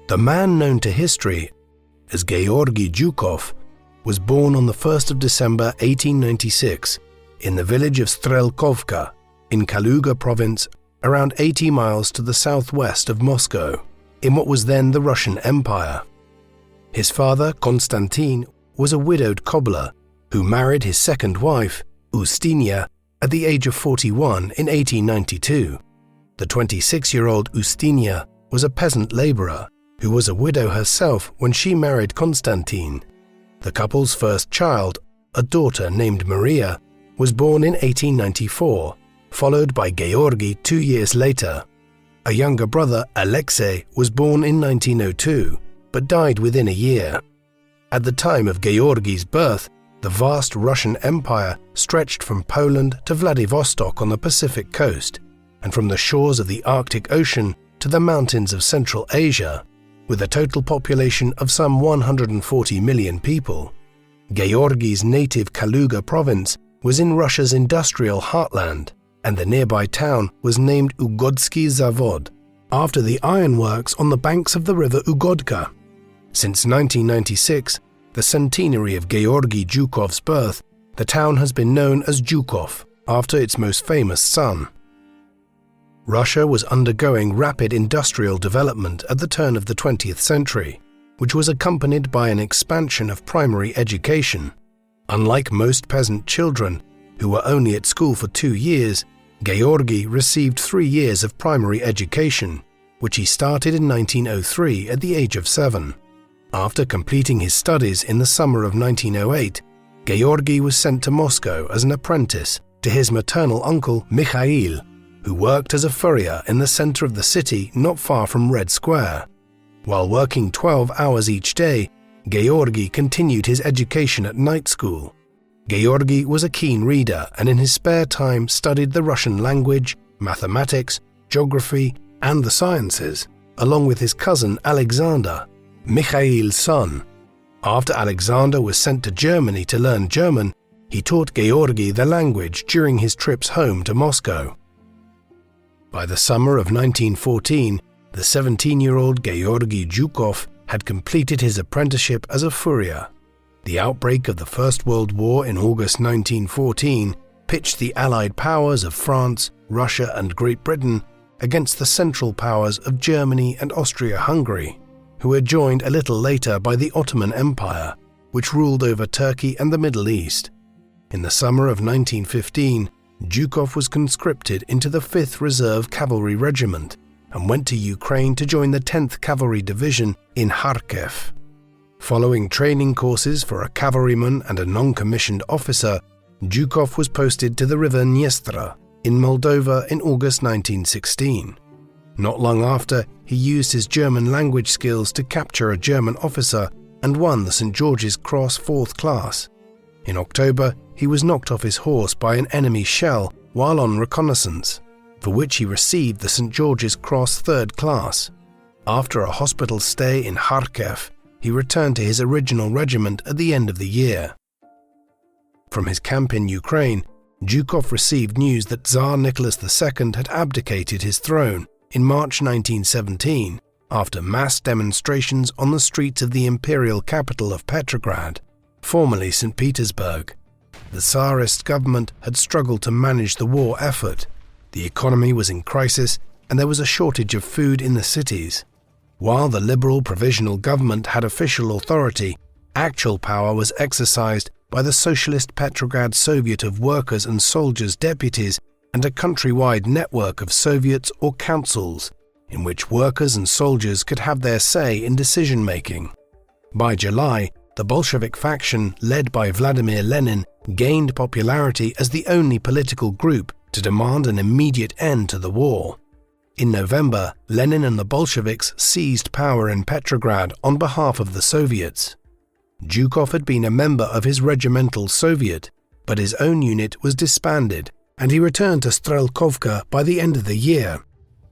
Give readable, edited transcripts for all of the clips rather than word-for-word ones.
The man known to history as Georgy Zhukov was born on the 1st of December 1896 in the village of Strelkovka in Kaluga province, around 80 miles to the southwest of Moscow, in what was then the Russian Empire. His father, Konstantin, was a widowed cobbler who married his second wife, Ustinya, at the age of 41 in 1892. The 26-year-old Ustinya was a peasant laborer who was a widow herself when she married Konstantin. The couple's first child, a daughter named Maria, was born in 1894, followed by Georgy 2 years later. A younger brother, Alexei, was born in 1902, but died within a year. At the time of Georgy's birth, the vast Russian Empire stretched from Poland to Vladivostok on the Pacific coast, and from the shores of the Arctic Ocean to the mountains of Central Asia, with a total population of some 140 million people. Georgy's native Kaluga province was in Russia's industrial heartland, and the nearby town was named Ugodsky Zavod, after the ironworks on the banks of the river Ugodka. Since 1996, the centenary of Georgy Zhukov's birth, the town has been known as Zhukov, after its most famous son. Russia was undergoing rapid industrial development at the turn of the 20th century, which was accompanied by an expansion of primary education. Unlike most peasant children, who were only at school for 2 years, Georgy received 3 years of primary education, which he started in 1903 at the age of 7. After completing his studies in the summer of 1908, Georgy was sent to Moscow as an apprentice to his maternal uncle Mikhail, who worked as a furrier in the center of the city not far from Red Square. While working 12 hours each day, Georgy continued his education at night school. Georgy was a keen reader and in his spare time studied the Russian language, mathematics, geography, and the sciences, along with his cousin Alexander, Mikhail's son. After Alexander was sent to Germany to learn German, he taught Georgy the language during his trips home to Moscow. By the summer of 1914, the 17-year-old Georgy Zhukov had completed his apprenticeship as a furrier. The outbreak of the First World War in August 1914 pitched the Allied powers of France, Russia, and Great Britain against the Central Powers of Germany and Austria-Hungary, who were joined a little later by the Ottoman Empire, which ruled over Turkey and the Middle East. In the summer of 1915, Zhukov was conscripted into the 5th Reserve Cavalry Regiment and went to Ukraine to join the 10th Cavalry Division in Kharkiv. Following training courses for a cavalryman and a non-commissioned officer, Zhukov was posted to the river Dniester in Moldova in August 1916. Not long after, he used his German language skills to capture a German officer and won the St. George's Cross 4th class. In October, he was knocked off his horse by an enemy shell while on reconnaissance, for which he received the St. George's Cross 3rd class. After a hospital stay in Kharkiv, he returned to his original regiment at the end of the year. From his camp in Ukraine, Zhukov received news that Tsar Nicholas II had abdicated his throne in March 1917 after mass demonstrations on the streets of the imperial capital of Petrograd, formerly St. Petersburg. The Tsarist government had struggled to manage the war effort. The economy was in crisis and there was a shortage of food in the cities. While the liberal provisional government had official authority, actual power was exercised by the Socialist Petrograd Soviet of Workers and Soldiers Deputies and a countrywide network of Soviets or councils, in which workers and soldiers could have their say in decision-making. By July, the Bolshevik faction, led by Vladimir Lenin, gained popularity as the only political group to demand an immediate end to the war. In November, Lenin and the Bolsheviks seized power in Petrograd on behalf of the Soviets. Zhukov had been a member of his regimental Soviet, but his own unit was disbanded and he returned to Strelkovka by the end of the year.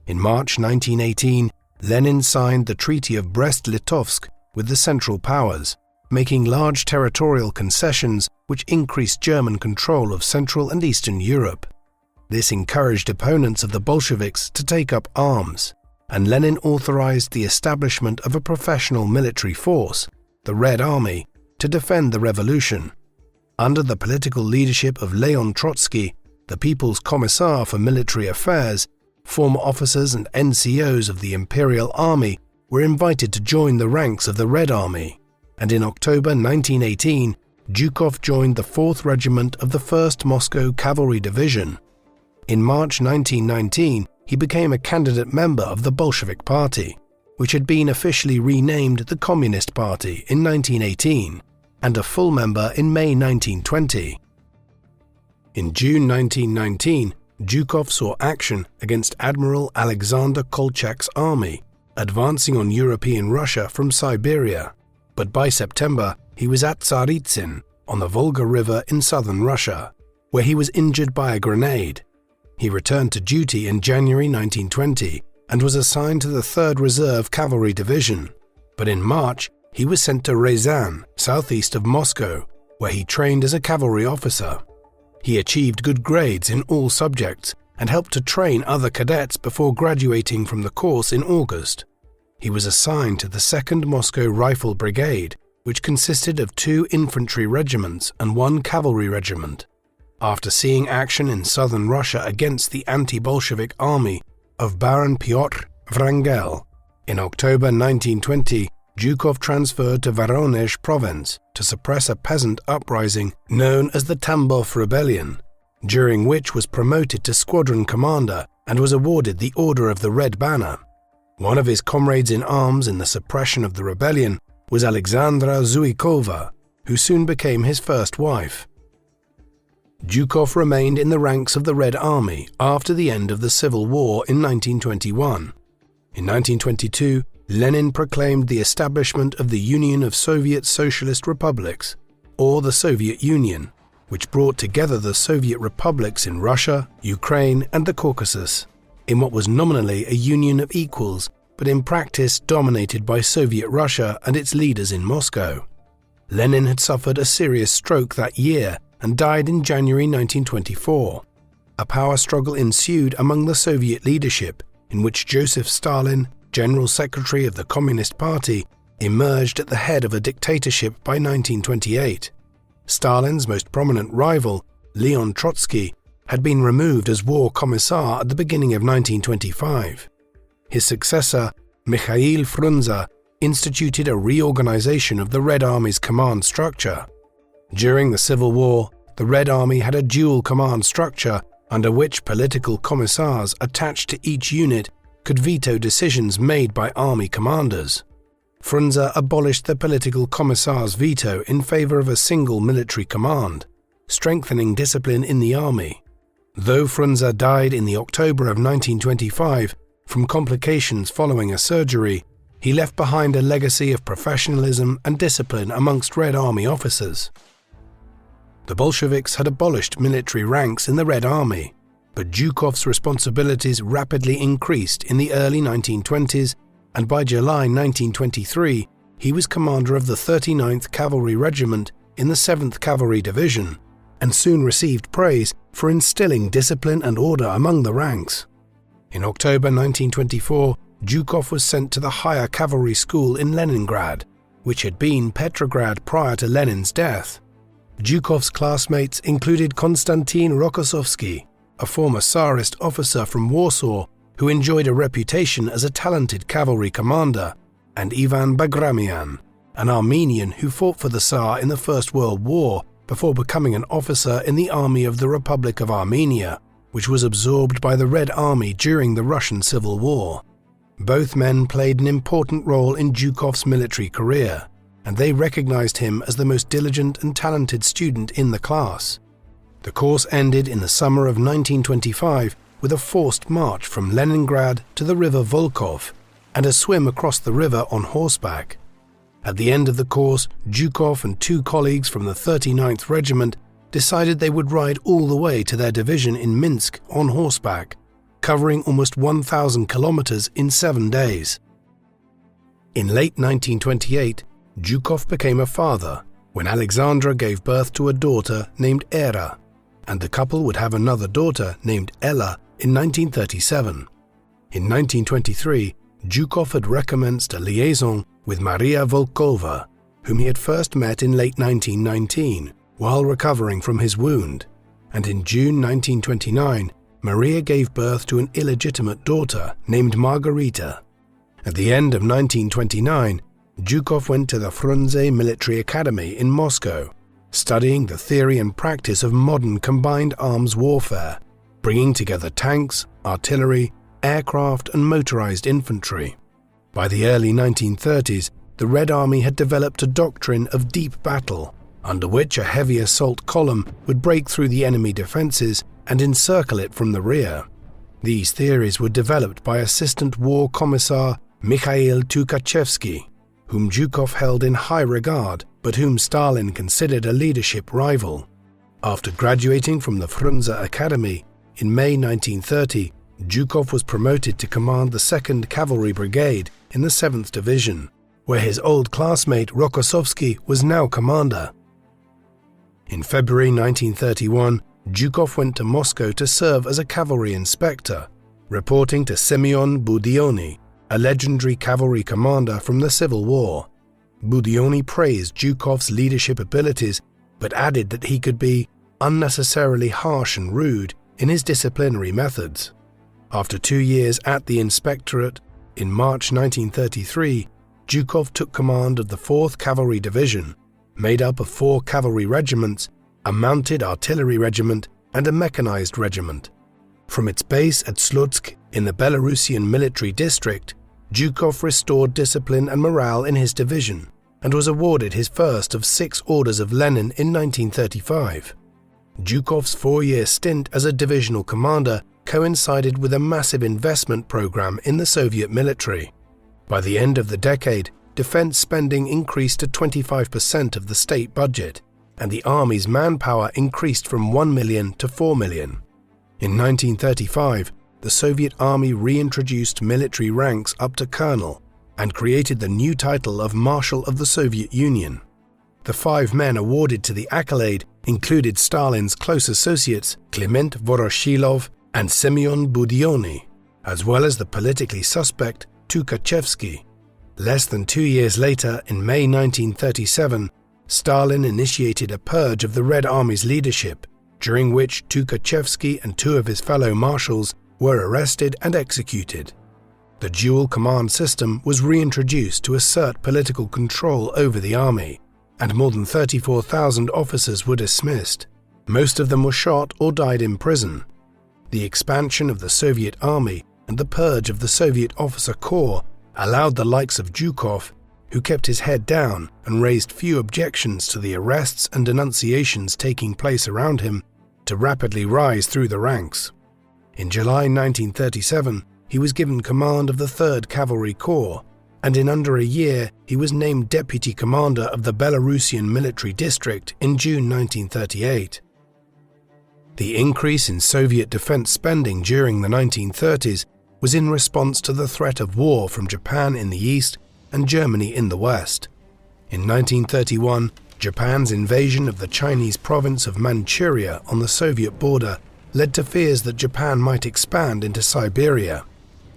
In March 1918, Lenin signed the Treaty of Brest-Litovsk with the Central Powers, making large territorial concessions which increased German control of Central and Eastern Europe. This encouraged opponents of the Bolsheviks to take up arms. and Lenin authorized the establishment of a professional military force, the Red Army, to defend the revolution. Under the political leadership of Leon Trotsky, the People's Commissar for Military Affairs, former officers and NCOs of the Imperial Army were invited to join the ranks of the Red Army, and in October 1918, Zhukov joined the 4th Regiment of the 1st Moscow Cavalry Division. In March 1919, he became a candidate member of the Bolshevik Party, which had been officially renamed the Communist Party in 1918, and a full member in May 1920. In June 1919, Zhukov saw action against Admiral Alexander Kolchak's army, advancing on European Russia from Siberia, but by September he was at Tsaritsyn on the Volga River in southern Russia, where he was injured by a grenade. He returned to duty in January 1920 and was assigned to the 3rd Reserve Cavalry Division, but in March he was sent to Ryazan, southeast of Moscow, where he trained as a cavalry officer. He achieved good grades in all subjects and helped to train other cadets before graduating from the course in August. He was assigned to the 2nd Moscow Rifle Brigade, which consisted of 2 infantry regiments and 1 cavalry regiment. After seeing action in southern Russia against the anti-Bolshevik army of Baron Pyotr Wrangel, in October 1920, Zhukov transferred to Voronezh province to suppress a peasant uprising known as the Tambov Rebellion, during which was promoted to squadron commander and was awarded the Order of the Red Banner. One of his comrades in arms in the suppression of the rebellion was Alexandra Zhukova, who soon became his first wife. Zhukov remained in the ranks of the Red Army after the end of the Civil War in 1921. In 1922, Lenin proclaimed the establishment of the Union of Soviet Socialist Republics, or the Soviet Union, which brought together the Soviet republics in Russia, Ukraine, and the Caucasus, in what was nominally a union of equals, but in practice dominated by Soviet Russia and its leaders in Moscow. Lenin had suffered a serious stroke that year and died in January 1924. A power struggle ensued among the Soviet leadership, in which Joseph Stalin, General Secretary of the Communist Party, emerged at the head of a dictatorship by 1928. Stalin's most prominent rival, Leon Trotsky, had been removed as war commissar at the beginning of 1925. His successor, Mikhail Frunze, instituted a reorganization of the Red Army's command structure. During the Civil War, the Red Army had a dual command structure under which political commissars attached to each unit could veto decisions made by army commanders. Frunze abolished the political commissar's veto in favor of a single military command, strengthening discipline in the army. Though Frunze died in the October of 1925 from complications following a surgery, he left behind a legacy of professionalism and discipline amongst Red Army officers. The Bolsheviks had abolished military ranks in the Red Army, but Zhukov's responsibilities rapidly increased in the early 1920s, and by July 1923, he was commander of the 39th Cavalry Regiment in the 7th Cavalry Division, and soon received praise for instilling discipline and order among the ranks. In October 1924, Zhukov was sent to the Higher Cavalry School in Leningrad, which had been Petrograd prior to Lenin's death. Zhukov's classmates included Konstantin Rokossovsky, a former Tsarist officer from Warsaw who enjoyed a reputation as a talented cavalry commander, and Ivan Bagramian, an Armenian who fought for the Tsar in the First World War before becoming an officer in the army of the Republic of Armenia, which was absorbed by the Red Army during the Russian Civil War. Both men played an important role in Zhukov's military career, and they recognized him as the most diligent and talented student in the class. The course ended in the summer of 1925 with a forced march from Leningrad to the river Volkhov and a swim across the river on horseback. At the end of the course, Zhukov and 2 colleagues from the 39th Regiment decided they would ride all the way to their division in Minsk on horseback, covering almost 1,000 kilometers in 7 days. In late 1928, Zhukov became a father when Alexandra gave birth to a daughter named Era, and the couple would have another daughter named Ella in 1937. In 1923, Zhukov had recommenced a liaison with Maria Volkova, whom he had first met in late 1919 while recovering from his wound, and in June 1929, Maria gave birth to an illegitimate daughter named Margarita. At the end of 1929, Zhukov went to the Frunze Military Academy in Moscow, studying the theory and practice of modern combined arms warfare, bringing together tanks, artillery, aircraft and motorized infantry. By the early 1930s, the Red Army had developed a doctrine of deep battle, under which a heavy assault column would break through the enemy defenses and encircle it from the rear. These theories were developed by Assistant War Commissar Mikhail Tukhachevsky, whom Zhukov held in high regard, but whom Stalin considered a leadership rival. After graduating from the Frunze Academy, in May 1930, Zhukov was promoted to command the 2nd Cavalry Brigade in the 7th Division, where his old classmate Rokossovsky was now commander. In February 1931, Zhukov went to Moscow to serve as a cavalry inspector, reporting to Semyon Budyonny, a legendary cavalry commander from the Civil War. Budyonny praised Zhukov's leadership abilities, but added that he could be unnecessarily harsh and rude in his disciplinary methods. After 2 years at the inspectorate, in March 1933, Zhukov took command of the 4th Cavalry Division, made up of 4 cavalry regiments, a mounted artillery regiment, and a mechanized regiment. From its base at Slutsk in the Belarusian military district, Zhukov restored discipline and morale in his division and was awarded his first of 6 Orders of Lenin in 1935. Zhukov's 4-year stint as a divisional commander coincided with a massive investment program in the Soviet military. By the end of the decade, defense spending increased to 25% of the state budget, and the army's manpower increased from 1 million to 4 million. In 1935, the Soviet army reintroduced military ranks up to colonel and created the new title of Marshal of the Soviet Union. The 5 men awarded to the accolade included Stalin's close associates Kliment Voroshilov and Semyon Budyonny, as well as the politically suspect Tukhachevsky. Less than 2 years later, in May 1937, Stalin initiated a purge of the Red Army's leadership, during which Tukhachevsky and 2 of his fellow marshals were arrested and executed. The dual command system was reintroduced to assert political control over the army, and more than 34,000 officers were dismissed. Most of them were shot or died in prison. The expansion of the Soviet army and the purge of the Soviet officer corps allowed the likes of Zhukov, who kept his head down and raised few objections to the arrests and denunciations taking place around him, to rapidly rise through the ranks. In July 1937, he was given command of the 3rd Cavalry Corps, and in under a year he was named deputy commander of the Belarusian military district in June 1938. The increase in Soviet defense spending during the 1930s was in response to the threat of war from Japan in the east and Germany in the west. In 1931, Japan's invasion of the Chinese province of Manchuria on the Soviet border led to fears that Japan might expand into Siberia.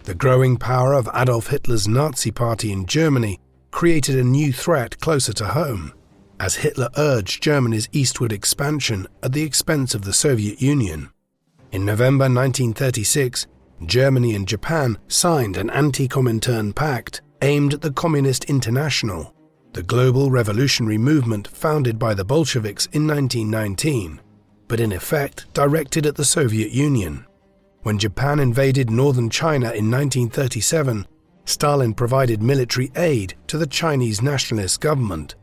The growing power of Adolf Hitler's Nazi Party in Germany created a new threat closer to home, as Hitler urged Germany's eastward expansion at the expense of the Soviet Union. In November 1936, Germany and Japan signed an anti-Comintern pact aimed at the Communist International, the global revolutionary movement founded by the Bolsheviks in 1919, but in effect directed at the Soviet Union. When Japan invaded northern China in 1937, Stalin provided military aid to the Chinese nationalist government.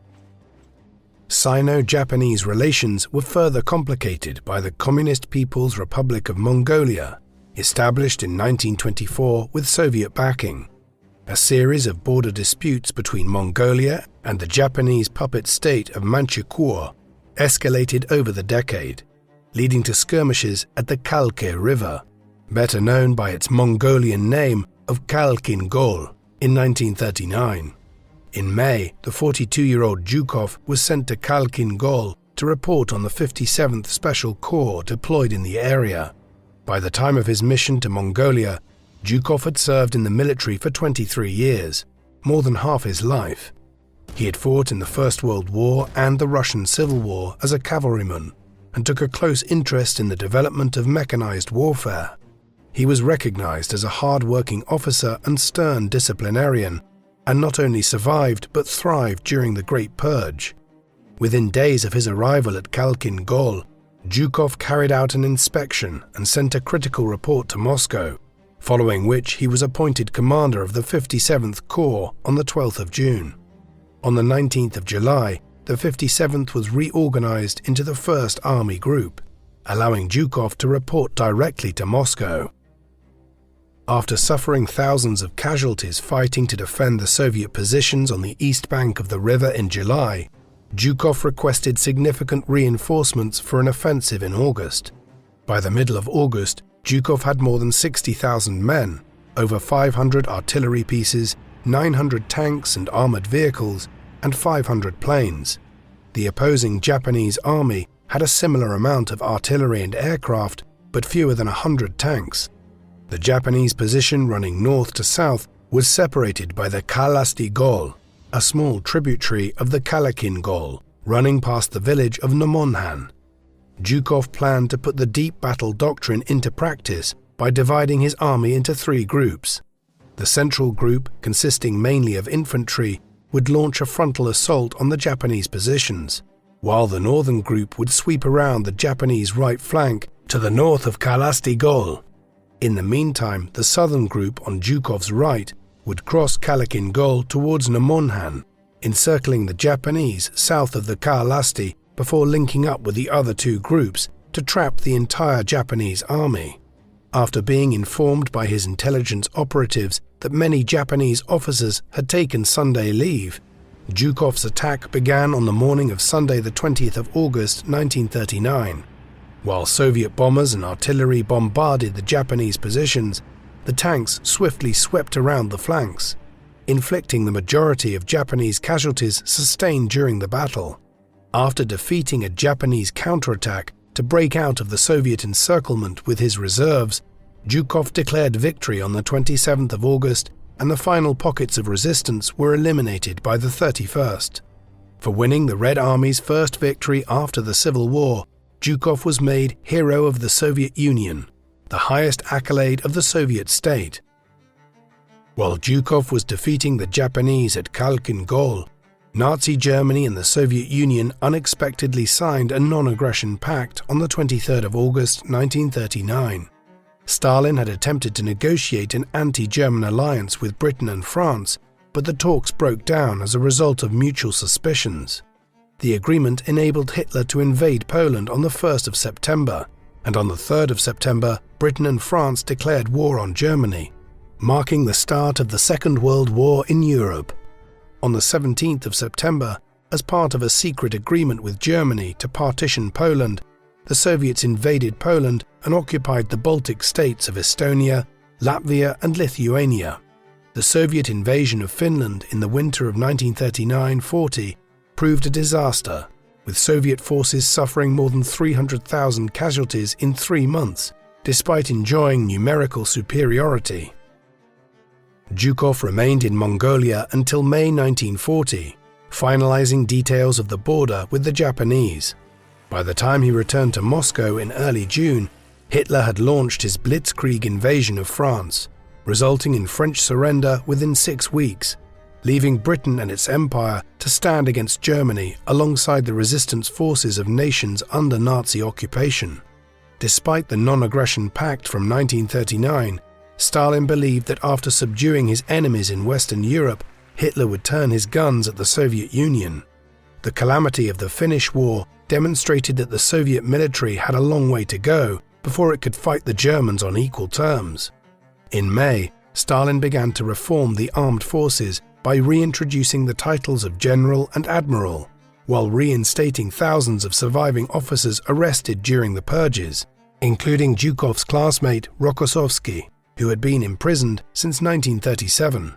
Sino-Japanese relations were further complicated by the Communist People's Republic of Mongolia, established in 1924 with Soviet backing. A series of border disputes between Mongolia and the Japanese puppet state of Manchukuo escalated over the decade, leading to skirmishes at the Kalke River, better known by its Mongolian name of Khalkhin Gol, in 1939. In May, the 42-year-old Zhukov was sent to Khalkhin Gol to report on the 57th Special Corps deployed in the area. By the time of his mission to Mongolia, Zhukov had served in the military for 23 years, more than half his life. He had fought in the First World War and the Russian Civil War as a cavalryman and took a close interest in the development of mechanized warfare. He was recognized as a hard-working officer and stern disciplinarian, and not only survived but thrived during the Great Purge. Within days of his arrival at Khalkhin Gol, Zhukov carried out an inspection and sent a critical report to Moscow, following which he was appointed commander of the 57th Corps on the 12th of June. On the 19th of July, the 57th was reorganized into the 1st Army Group, allowing Zhukov to report directly to Moscow. After suffering thousands of casualties fighting to defend the Soviet positions on the east bank of the river in July, Zhukov requested significant reinforcements for an offensive in August. By the middle of August, Zhukov had more than 60,000 men, over 500 artillery pieces, 900 tanks and armored vehicles, and 500 planes. The opposing Japanese army had a similar amount of artillery and aircraft, but fewer than 100 tanks. The Japanese position running north to south was separated by the Khalasty Gol, a small tributary of the Khalkhin Gol, running past the village of Nomonhan. Zhukov planned to put the deep battle doctrine into practice by dividing his army into 3 groups. The central group, consisting mainly of infantry, would launch a frontal assault on the Japanese positions, while the northern group would sweep around the Japanese right flank to the north of Khalasty Gol. In the meantime, the southern group on Zhukov's right would cross Khalkhin Gol towards Nomonhan, encircling the Japanese south of the Khalasty before linking up with the other 2 groups to trap the entire Japanese army. After being informed by his intelligence operatives that many Japanese officers had taken Sunday leave, Zhukov's attack began on the morning of Sunday the 20th of August 1939. While Soviet bombers and artillery bombarded the Japanese positions, the tanks swiftly swept around the flanks, inflicting the majority of Japanese casualties sustained during the battle. After defeating a Japanese counterattack to break out of the Soviet encirclement with his reserves, Zhukov declared victory on the 27th of August, and the final pockets of resistance were eliminated by the 31st. For winning the Red Army's first victory after the Civil War, Zhukov was made Hero of the Soviet Union, the highest accolade of the Soviet state. While Zhukov was defeating the Japanese at Khalkhin Gol, Nazi Germany and the Soviet Union unexpectedly signed a non-aggression pact on the 23rd of August 1939. Stalin had attempted to negotiate an anti-German alliance with Britain and France, but the talks broke down as a result of mutual suspicions. The agreement enabled Hitler to invade Poland on the 1st of September, and on the 3rd of September, Britain and France declared war on Germany, marking the start of the Second World War in Europe. On the 17th of September, as part of a secret agreement with Germany to partition Poland, the Soviets invaded Poland and occupied the Baltic states of Estonia, Latvia, and Lithuania. The Soviet invasion of Finland in the winter of 1939-40 proved a disaster, with Soviet forces suffering more than 300,000 casualties in 3 months, despite enjoying numerical superiority. Zhukov remained in Mongolia until May 1940, finalizing details of the border with the Japanese. By the time he returned to Moscow in early June, Hitler had launched his blitzkrieg invasion of France, resulting in French surrender within 6 weeks, leaving Britain and its empire to stand against Germany alongside the resistance forces of nations under Nazi occupation. Despite the non-aggression pact from 1939, Stalin believed that after subduing his enemies in Western Europe, Hitler would turn his guns at the Soviet Union. The calamity of the Finnish War demonstrated that the Soviet military had a long way to go before it could fight the Germans on equal terms. In May, Stalin began to reform the armed forces by reintroducing the titles of general and admiral, while reinstating thousands of surviving officers arrested during the purges, including Zhukov's classmate Rokossovsky, who had been imprisoned since 1937.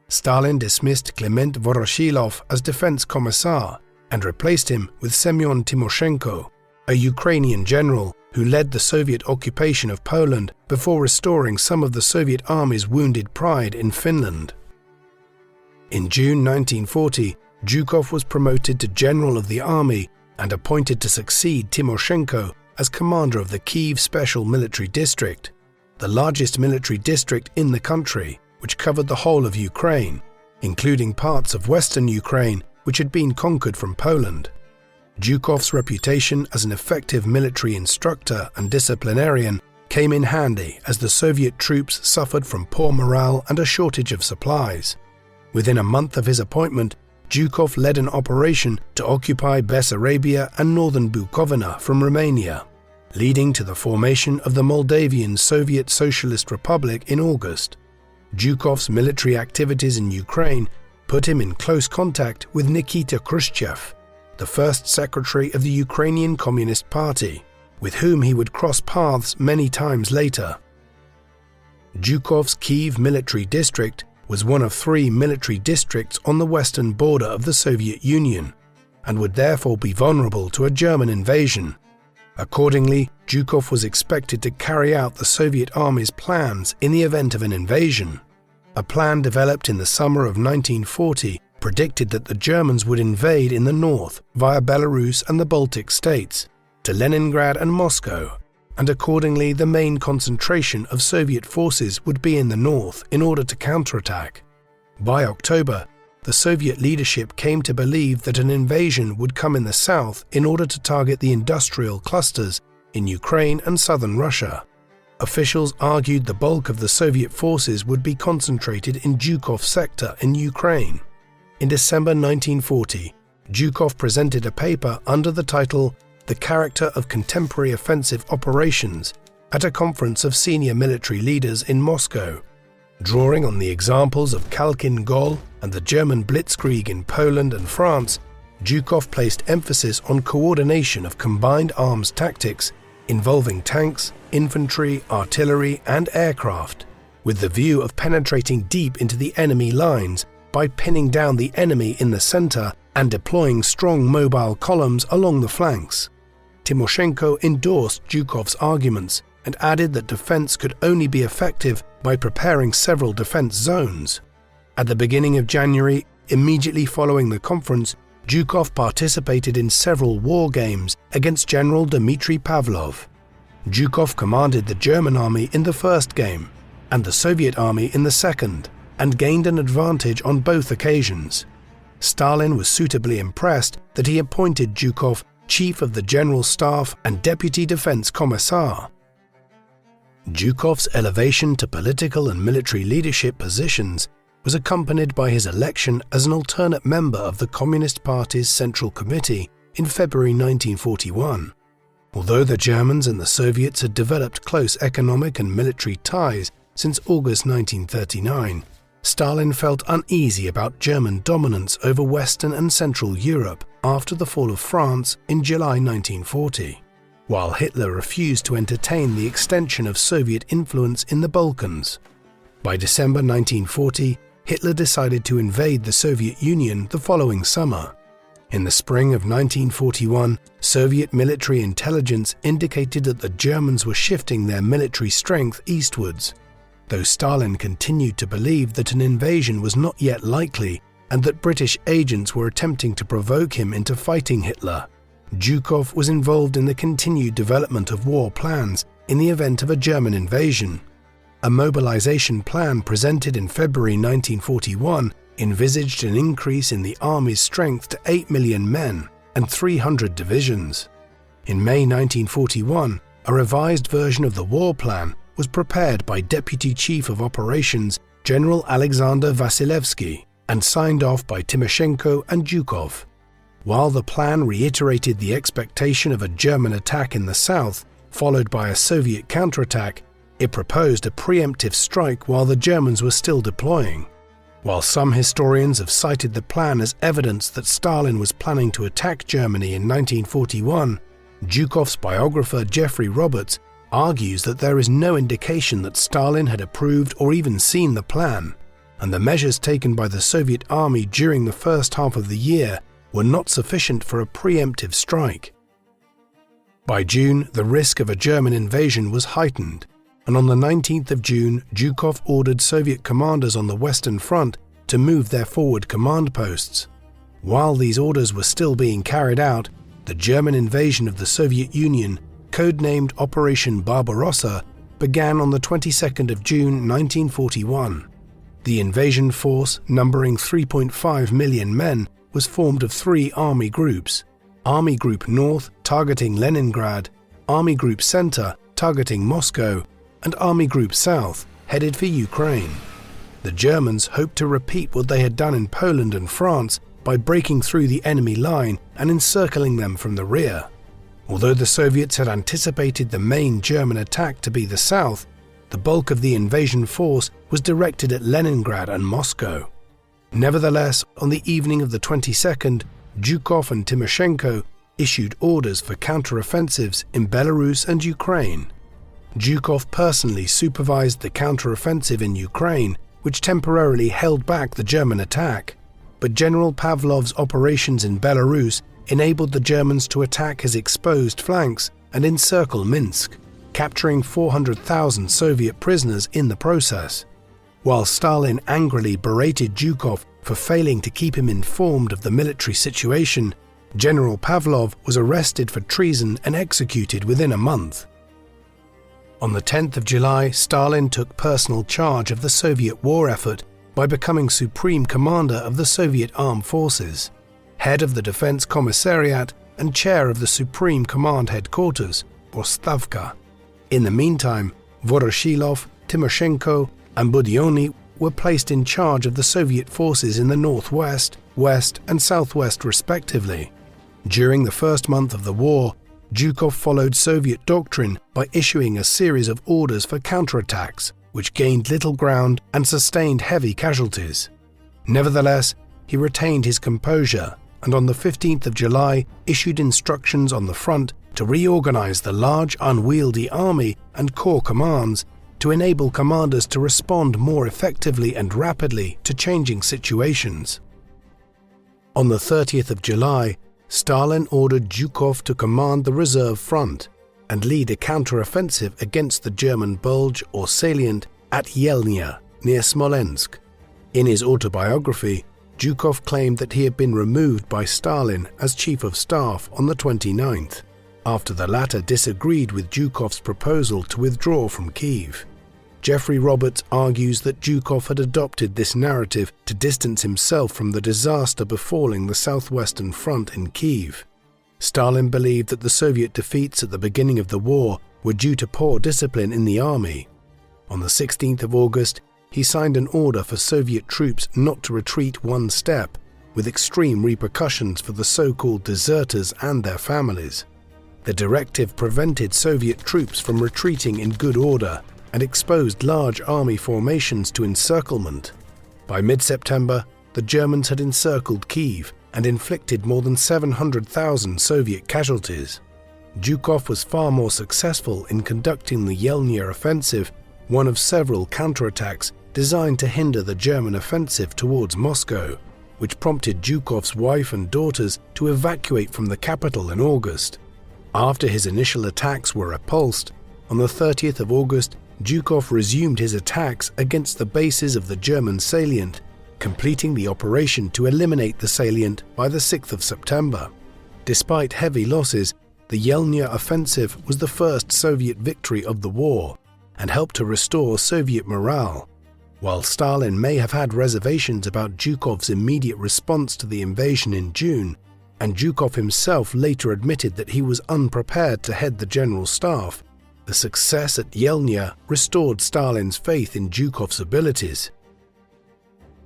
Stalin dismissed Klement Voroshilov as defense commissar and replaced him with Semyon Timoshenko, a Ukrainian general who led the Soviet occupation of Poland before restoring some of the Soviet Army's wounded pride in Finland. In June 1940, Zhukov was promoted to General of the Army and appointed to succeed Timoshenko as commander of the Kiev Special Military District, the largest military district in the country, which covered the whole of Ukraine, including parts of western Ukraine which had been conquered from Poland. Zhukov's reputation as an effective military instructor and disciplinarian came in handy as the Soviet troops suffered from poor morale and a shortage of supplies. Within a month of his appointment, Zhukov led an operation to occupy Bessarabia and northern Bukovina from Romania, leading to the formation of the Moldavian Soviet Socialist Republic in August. Zhukov's military activities in Ukraine put him in close contact with Nikita Khrushchev, the first secretary of the Ukrainian Communist Party, with whom he would cross paths many times later. Zhukov's Kiev military district was one of 3 military districts on the western border of the Soviet Union, and would therefore be vulnerable to a German invasion. Accordingly, Zhukov was expected to carry out the Soviet Army's plans in the event of an invasion. A plan developed in the summer of 1940 predicted that the Germans would invade in the north via Belarus and the Baltic states, to Leningrad and Moscow, and accordingly the main concentration of Soviet forces would be in the north in order to counterattack. By October, the Soviet leadership came to believe that an invasion would come in the south in order to target the industrial clusters in Ukraine and southern Russia. Officials argued the bulk of the Soviet forces would be concentrated in Zhukov's sector in Ukraine. In December 1940, Zhukov presented a paper under the title "The Character of Contemporary Offensive Operations" at a conference of senior military leaders in Moscow. Drawing on the examples of Khalkhin Gol and the German Blitzkrieg in Poland and France, Zhukov placed emphasis on coordination of combined arms tactics involving tanks, infantry, artillery, and aircraft, with the view of penetrating deep into the enemy lines by pinning down the enemy in the center and deploying strong mobile columns along the flanks. Timoshenko endorsed Zhukov's arguments and added that defense could only be effective by preparing several defense zones. At the beginning of January, immediately following the conference, Zhukov participated in several war games against General Dmitry Pavlov. Zhukov commanded the German army in the first game and the Soviet army in the second, and gained an advantage on both occasions. Stalin was suitably impressed that he appointed Zhukov Chief of the General Staff and Deputy Defense Commissar. Zhukov's elevation to political and military leadership positions was accompanied by his election as an alternate member of the Communist Party's Central Committee in February 1941. Although the Germans and the Soviets had developed close economic and military ties since August 1939, Stalin felt uneasy about German dominance over Western and Central Europe after the fall of France in July 1940, while Hitler refused to entertain the extension of Soviet influence in the Balkans. By December 1940, Hitler decided to invade the Soviet Union the following summer. In the spring of 1941, Soviet military intelligence indicated that the Germans were shifting their military strength eastwards. Though Stalin continued to believe that an invasion was not yet likely and that British agents were attempting to provoke him into fighting Hitler, Zhukov was involved in the continued development of war plans in the event of a German invasion. A mobilization plan presented in February 1941 envisaged an increase in the army's strength to 8 million men and 300 divisions. In May 1941, a revised version of the war plan was prepared by Deputy Chief of Operations General Alexander Vasilevsky and signed off by Timoshenko and Zhukov. While the plan reiterated the expectation of a German attack in the south, followed by a Soviet counterattack, it proposed a preemptive strike while the Germans were still deploying. While some historians have cited the plan as evidence that Stalin was planning to attack Germany in 1941, Zhukov's biographer Geoffrey Roberts argues that there is no indication that Stalin had approved or even seen the plan, and the measures taken by the Soviet army during the first half of the year were not sufficient for a preemptive strike. By June, the risk of a German invasion was heightened, and on the 19th of June, Zhukov ordered Soviet commanders on the Western Front to move their forward command posts. While these orders were still being carried out, the German invasion of the Soviet Union, codenamed Operation Barbarossa, began on the 22nd of June 1941. The invasion force, numbering 3.5 million men, was formed of three army groups: Army Group North, targeting Leningrad; Army Group Center, targeting Moscow; and Army Group South, headed for Ukraine. The Germans hoped to repeat what they had done in Poland and France by breaking through the enemy line and encircling them from the rear. Although the Soviets had anticipated the main German attack to be the south, the bulk of the invasion force was directed at Leningrad and Moscow. Nevertheless, on the evening of the 22nd, Zhukov and Timoshenko issued orders for counteroffensives in Belarus and Ukraine. Zhukov personally supervised the counteroffensive in Ukraine, which temporarily held back the German attack, but General Pavlov's operations in Belarus enabled the Germans to attack his exposed flanks and encircle Minsk, capturing 400,000 Soviet prisoners in the process. While Stalin angrily berated Zhukov for failing to keep him informed of the military situation, General Pavlov was arrested for treason and executed within a month. On the 10th of July, Stalin took personal charge of the Soviet war effort by becoming Supreme Commander of the Soviet Armed Forces, head of the Defense Commissariat and chair of the Supreme Command Headquarters, or Stavka. In the meantime, Voroshilov, Timoshenko, and Budyonny were placed in charge of the Soviet forces in the northwest, west, and southwest respectively. During the first month of the war, Zhukov followed Soviet doctrine by issuing a series of orders for counterattacks, which gained little ground and sustained heavy casualties. Nevertheless, he retained his composure and on the 15th of July issued instructions on the front to reorganize the large unwieldy army and corps commands to enable commanders to respond more effectively and rapidly to changing situations. On the 30th of July, Stalin ordered Zhukov to command the reserve front and lead a counteroffensive against the German bulge or salient at Yelnya, near Smolensk. In his autobiography, Zhukov claimed that he had been removed by Stalin as Chief of Staff on the 29th, after the latter disagreed with Zhukov's proposal to withdraw from Kiev. Jeffrey Roberts argues that Zhukov had adopted this narrative to distance himself from the disaster befalling the southwestern front in Kiev. Stalin believed that the Soviet defeats at the beginning of the war were due to poor discipline in the army. On the 16th of August, he signed an order for Soviet troops not to retreat one step, with extreme repercussions for the so-called deserters and their families. The directive prevented Soviet troops from retreating in good order and exposed large army formations to encirclement. By mid-September, the Germans had encircled Kiev and inflicted more than 700,000 Soviet casualties. Zhukov was far more successful in conducting the Yelnya offensive, one of several counterattacks designed to hinder the German offensive towards Moscow, which prompted Zhukov's wife and daughters to evacuate from the capital in August. After his initial attacks were repulsed, on the 30th of August, Zhukov resumed his attacks against the bases of the German salient, completing the operation to eliminate the salient by the 6th of September. Despite heavy losses, the Yelnya offensive was the first Soviet victory of the war and helped to restore Soviet morale. While Stalin may have had reservations about Zhukov's immediate response to the invasion in June, and Zhukov himself later admitted that he was unprepared to head the general staff, the success at Yelnya restored Stalin's faith in Zhukov's abilities.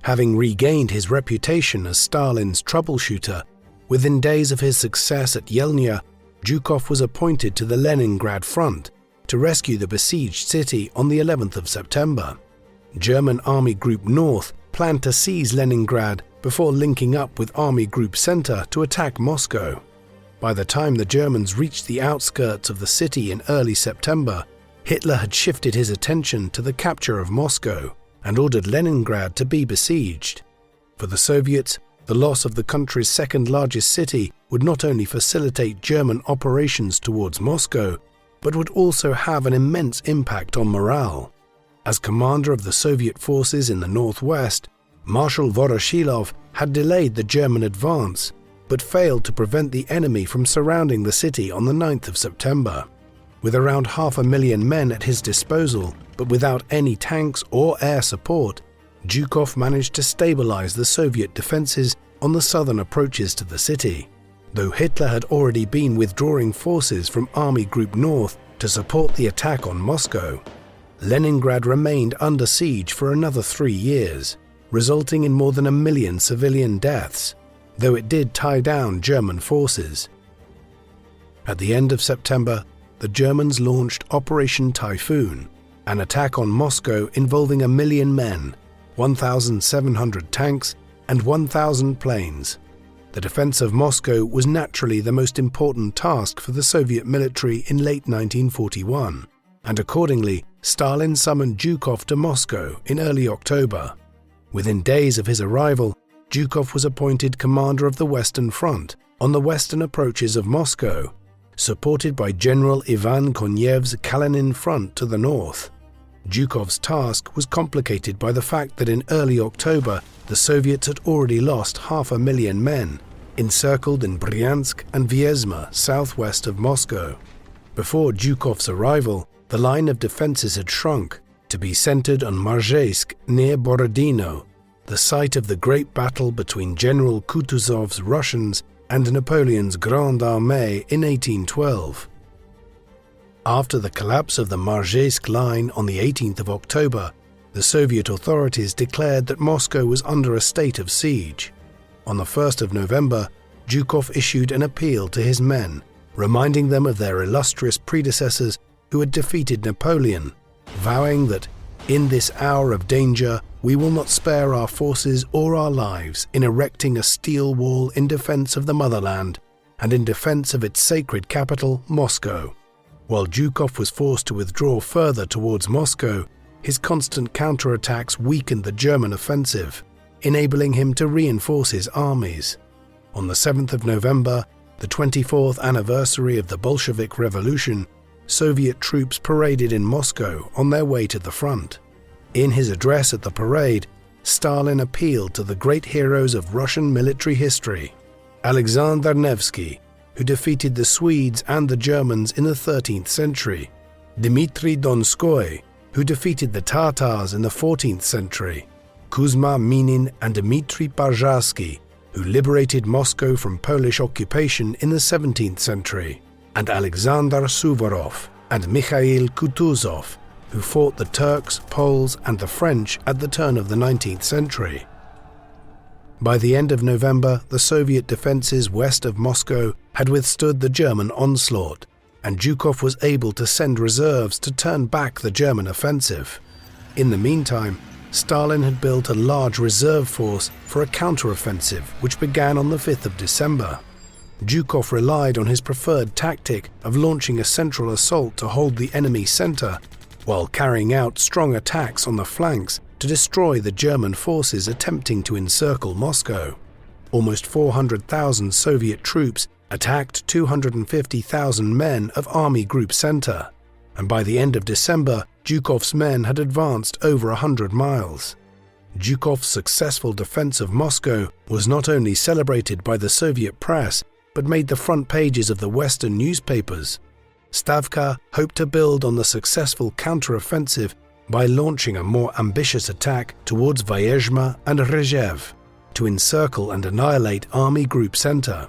Having regained his reputation as Stalin's troubleshooter, within days of his success at Yelnya, Zhukov was appointed to the Leningrad front to rescue the besieged city on the 11th of September. German Army Group North planned to seize Leningrad before linking up with Army Group Center to attack Moscow. By the time the Germans reached the outskirts of the city in early September, Hitler had shifted his attention to the capture of Moscow and ordered Leningrad to be besieged. For the Soviets, the loss of the country's second-largest city would not only facilitate German operations towards Moscow, but would also have an immense impact on morale. As commander of the Soviet forces in the northwest, Marshal Voroshilov had delayed the German advance, but failed to prevent the enemy from surrounding the city on the 9th of September. With around 500,000 men at his disposal, but without any tanks or air support, Zhukov managed to stabilize the Soviet defenses on the southern approaches to the city. Though Hitler had already been withdrawing forces from Army Group North to support the attack on Moscow, Leningrad remained under siege for another 3 years, resulting in more than 1 million civilian deaths, though it did tie down German forces. At the end of September, the Germans launched Operation Typhoon, an attack on Moscow involving 1 million men, 1,700 tanks, and 1,000 planes. The defense of Moscow was naturally the most important task for the Soviet military in late 1941, and accordingly, Stalin summoned Zhukov to Moscow in early October. Within days of his arrival, Zhukov was appointed commander of the Western Front on the western approaches of Moscow, supported by General Ivan Konyev's Kalinin Front to the north. Zhukov's task was complicated by the fact that in early October the Soviets had already lost 500,000 men, encircled in Bryansk and Vyazma, southwest of Moscow. Before Zhukov's arrival, the line of defenses had shrunk to be centered on Marzheysk near Borodino, the site of the great battle between General Kutuzov's Russians and Napoleon's Grande Armée in 1812. After the collapse of the Marzheysk line on the 18th of October, the Soviet authorities declared that Moscow was under a state of siege. On the 1st of November, Zhukov issued an appeal to his men, reminding them of their illustrious predecessors who had defeated Napoleon, vowing that, "In this hour of danger, we will not spare our forces or our lives in erecting a steel wall in defense of the motherland and in defense of its sacred capital, Moscow." While Zhukov was forced to withdraw further towards Moscow, his constant counterattacks weakened the German offensive, enabling him to reinforce his armies. On the 7th of November, the 24th anniversary of the Bolshevik Revolution, Soviet troops paraded in Moscow on their way to the front. In his address at the parade, Stalin appealed to the great heroes of Russian military history: Alexander Nevsky, who defeated the Swedes and the Germans in the 13th century; Dmitry Donskoy, who defeated the Tatars in the 14th century; Kuzma Minin and Dmitry Parzhasky, who liberated Moscow from Polish occupation in the 17th century; and Alexander Suvorov and Mikhail Kutuzov, who fought the Turks, Poles, and the French at the turn of the 19th century. By the end of November, the Soviet defenses west of Moscow had withstood the German onslaught, and Zhukov was able to send reserves to turn back the German offensive. In the meantime, Stalin had built a large reserve force for a counteroffensive which began on the 5th of December. Zhukov relied on his preferred tactic of launching a central assault to hold the enemy's center, while carrying out strong attacks on the flanks to destroy the German forces attempting to encircle Moscow. Almost 400,000 Soviet troops attacked 250,000 men of Army Group Center, and by the end of December, Zhukov's men had advanced over 100 miles. Zhukov's successful defense of Moscow was not only celebrated by the Soviet press, but made the front pages of the Western newspapers. Stavka hoped to build on the successful counteroffensive by launching a more ambitious attack towards Vyazma and Rzhev to encircle and annihilate Army Group Center.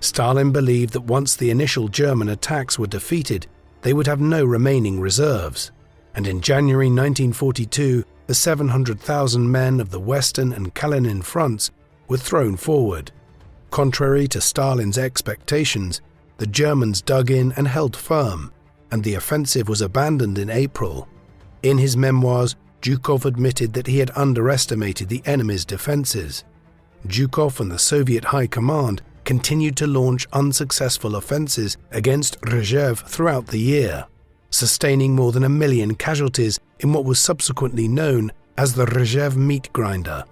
Stalin believed that once the initial German attacks were defeated, they would have no remaining reserves, and in January 1942, the 700,000 men of the Western and Kalinin fronts were thrown forward. Contrary to Stalin's expectations, the Germans dug in and held firm, and the offensive was abandoned in April. In his memoirs, Zhukov admitted that he had underestimated the enemy's defenses. Zhukov and the Soviet High Command continued to launch unsuccessful offensives against Rzhev throughout the year, sustaining more than 1 million casualties in what was subsequently known as the Rzhev meat grinder.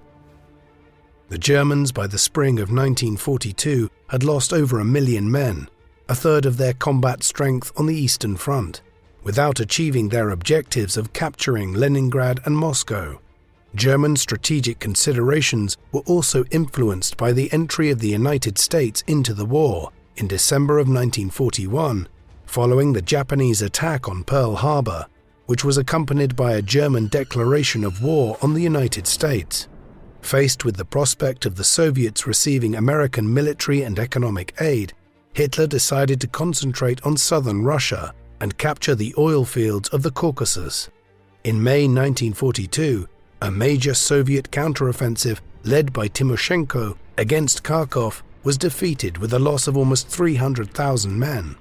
The Germans, by the spring of 1942, had lost over 1 million men, a third of their combat strength on the Eastern Front, without achieving their objectives of capturing Leningrad and Moscow. German strategic considerations were also influenced by the entry of the United States into the war in December of 1941, following the Japanese attack on Pearl Harbor, which was accompanied by a German declaration of war on the United States. Faced with the prospect of the Soviets receiving American military and economic aid, Hitler decided to concentrate on southern Russia and capture the oil fields of the Caucasus. In May 1942, a major Soviet counteroffensive led by Timoshenko against Kharkov was defeated with a loss of almost 300,000 men.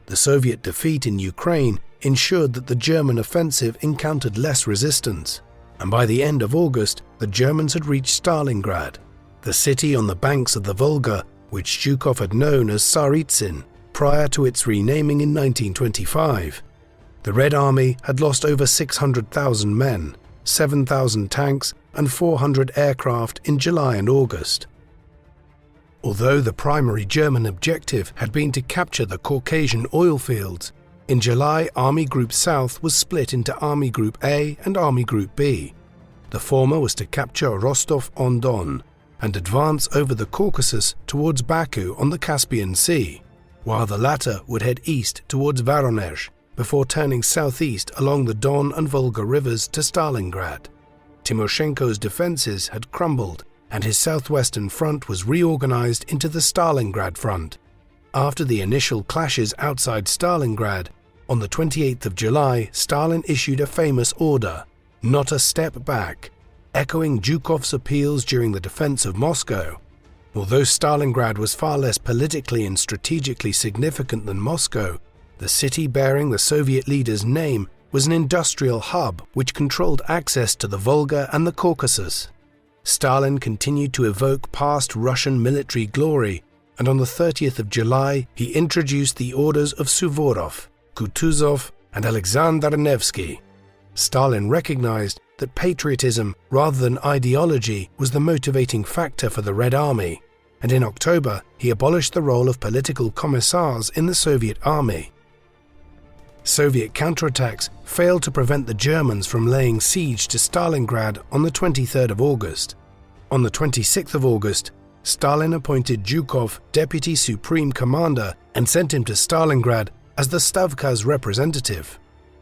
The Soviet defeat in Ukraine ensured that the German offensive encountered less resistance, and by the end of August, the Germans had reached Stalingrad, the city on the banks of the Volga, which Zhukov had known as Tsaritsyn prior to its renaming in 1925. The Red Army had lost over 600,000 men, 7,000 tanks, and 400 aircraft in July and August. Although the primary German objective had been to capture the Caucasian oil fields, in July Army Group South was split into Army Group A and Army Group B. The former was to capture Rostov-on-Don and advance over the Caucasus towards Baku on the Caspian Sea, while the latter would head east towards Voronezh before turning southeast along the Don and Volga rivers to Stalingrad. Timoshenko's defenses had crumbled, and his southwestern front was reorganized into the Stalingrad front. After the initial clashes outside Stalingrad, on the 28th of July, Stalin issued a famous order, "Not a step back," echoing Zhukov's appeals during the defense of Moscow. Although Stalingrad was far less politically and strategically significant than Moscow, the city bearing the Soviet leader's name was an industrial hub which controlled access to the Volga and the Caucasus. Stalin continued to evoke past Russian military glory, and on the 30th of July he introduced the orders of Suvorov, Kutuzov, and Alexander Nevsky. Stalin recognized that patriotism rather than ideology was the motivating factor for the Red Army, and in October he abolished the role of political commissars in the Soviet army. Soviet counterattacks failed to prevent the Germans from laying siege to Stalingrad on the 23rd of August. On the 26th of August, Stalin appointed Zhukov Deputy Supreme Commander and sent him to Stalingrad as the Stavka's representative.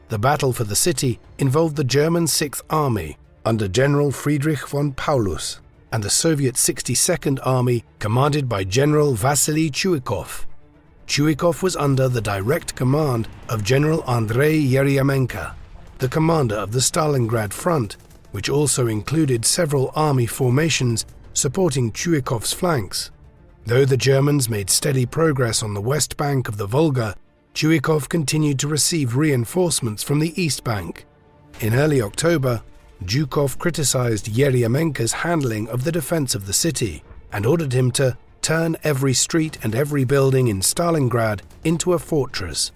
The battle for the city involved the German 6th Army under General Friedrich von Paulus and the Soviet 62nd Army commanded by General Vasily Zhukov. Zhukov was under the direct command of General Andrei Yeryomenko, the commander of the Stalingrad front, which also included several army formations supporting Zhukov's flanks. Though the Germans made steady progress on the west bank of the Volga, Zhukov continued to receive reinforcements from the east bank. In early October, Zhukov criticized Yeryomenko's handling of the defense of the city and ordered him to turn every street and every building in Stalingrad into a fortress.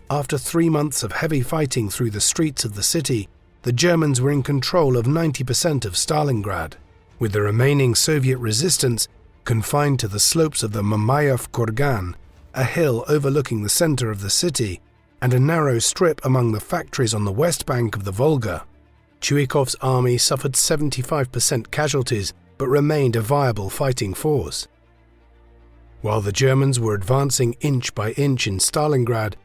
After 3 months of heavy fighting through the streets of the city, the Germans were in control of 90% of Stalingrad, with the remaining Soviet resistance confined to the slopes of the Mamayev Kurgan, a hill overlooking the center of the city, and a narrow strip among the factories on the west bank of the Volga. Zhukov's army suffered 75% casualties but remained a viable fighting force. While the Germans were advancing inch by inch in Stalingrad,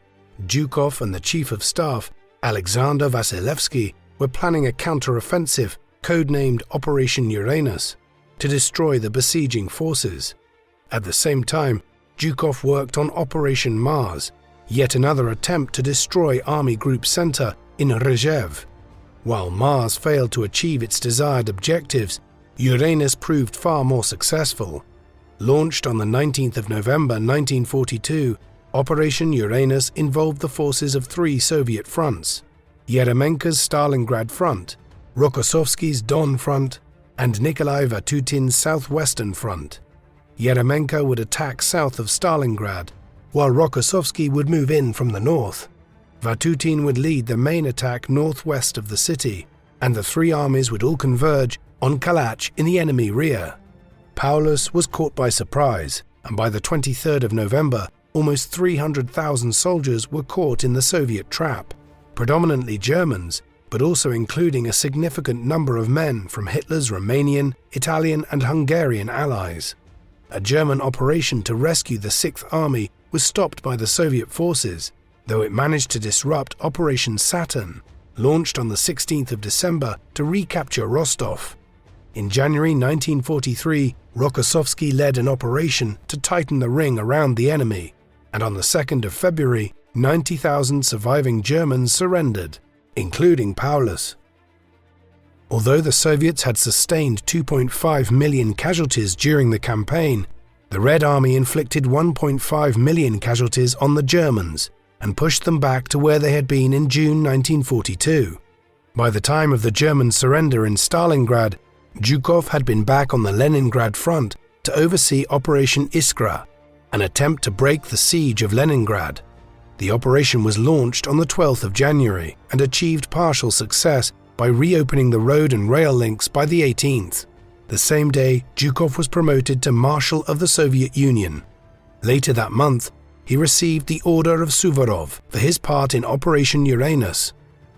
Zhukov and the Chief of Staff, Alexander Vasilevsky, were planning a counter-offensive, codenamed Operation Uranus, to destroy the besieging forces. At the same time, Zhukov worked on Operation Mars, yet another attempt to destroy Army Group Center in Rzhev. While Mars failed to achieve its desired objectives, Uranus proved far more successful. Launched on the 19th of November 1942, Operation Uranus involved the forces of 3 Soviet fronts: Yeremenko's Stalingrad front, Rokossovsky's Don front, and Nikolai Vatutin's southwestern front. Yeremenko would attack south of Stalingrad, while Rokossovsky would move in from the north. Vatutin would lead the main attack northwest of the city, and the 3 armies would all converge on Kalach in the enemy rear. Paulus was caught by surprise, and by the 23rd of November, almost 300,000 soldiers were caught in the Soviet trap, predominantly Germans, but also including a significant number of men from Hitler's Romanian, Italian and Hungarian allies. A German operation to rescue the Sixth Army was stopped by the Soviet forces, though it managed to disrupt Operation Saturn, launched on the 16th of December to recapture Rostov. In January 1943, Rokossovsky led an operation to tighten the ring around the enemy, and on the 2nd of February, 90,000 surviving Germans surrendered, including Paulus. Although the Soviets had sustained 2.5 million casualties during the campaign, the Red Army inflicted 1.5 million casualties on the Germans and pushed them back to where they had been in June 1942. By the time of the German surrender in Stalingrad, Zhukov had been back on the Leningrad front to oversee Operation Iskra, an attempt to break the siege of Leningrad. The operation was launched on the 12th of January and achieved partial success by reopening the road and rail links by the 18th. The same day, Zhukov was promoted to Marshal of the Soviet Union. Later that month, he received the Order of Suvorov for his part in Operation Uranus.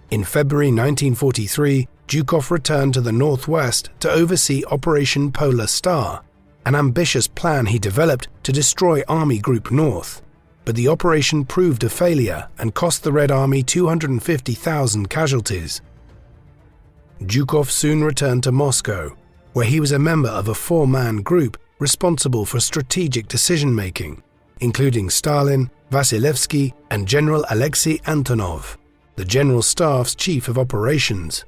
In February 1943, Zhukov returned to the northwest to oversee Operation Polar Star, an ambitious plan he developed to destroy Army Group North. But the operation proved a failure and cost the Red Army 250,000 casualties. Zhukov soon returned to Moscow, where he was a member of a four-man group responsible for strategic decision-making, including Stalin, Vasilevsky, and General Alexei Antonov, the General Staff's chief of operations.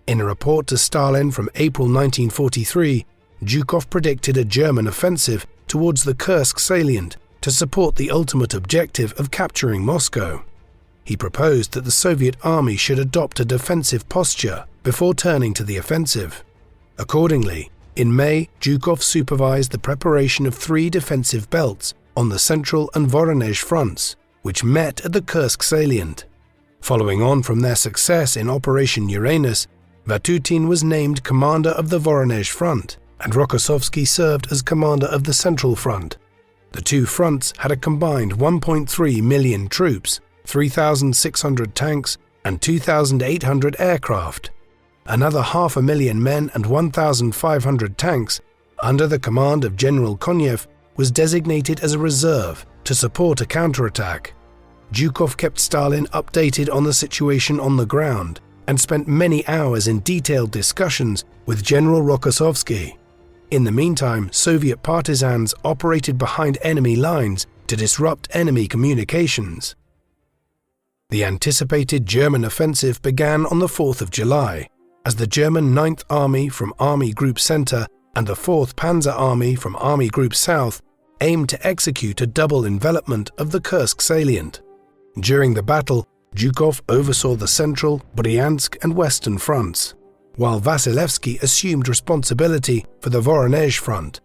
In a report to Stalin from April 1943, Zhukov predicted a German offensive towards the Kursk salient to support the ultimate objective of capturing Moscow. He proposed that the Soviet army should adopt a defensive posture before turning to the offensive. Accordingly, in May, Zhukov supervised the preparation of 3 defensive belts on the Central and Voronezh fronts, which met at the Kursk salient. Following on from their success in Operation Uranus, Vatutin was named commander of the Voronezh front, and Rokossovsky served as commander of the Central Front. The two fronts had a combined 1.3 million troops, 3,600 tanks, and 2,800 aircraft. Another 500,000 men and 1,500 tanks, under the command of General Konev, was designated as a reserve to support a counterattack. Zhukov kept Stalin updated on the situation on the ground and spent many hours in detailed discussions with General Rokossovsky. In the meantime, Soviet partisans operated behind enemy lines to disrupt enemy communications. The anticipated German offensive began on the 4th of July, as the German 9th Army from Army Group Center and the 4th Panzer Army from Army Group South aimed to execute a double envelopment of the Kursk salient. During the battle, Zhukov oversaw the central, Bryansk and western fronts, while Vasilevsky assumed responsibility for the Voronezh front.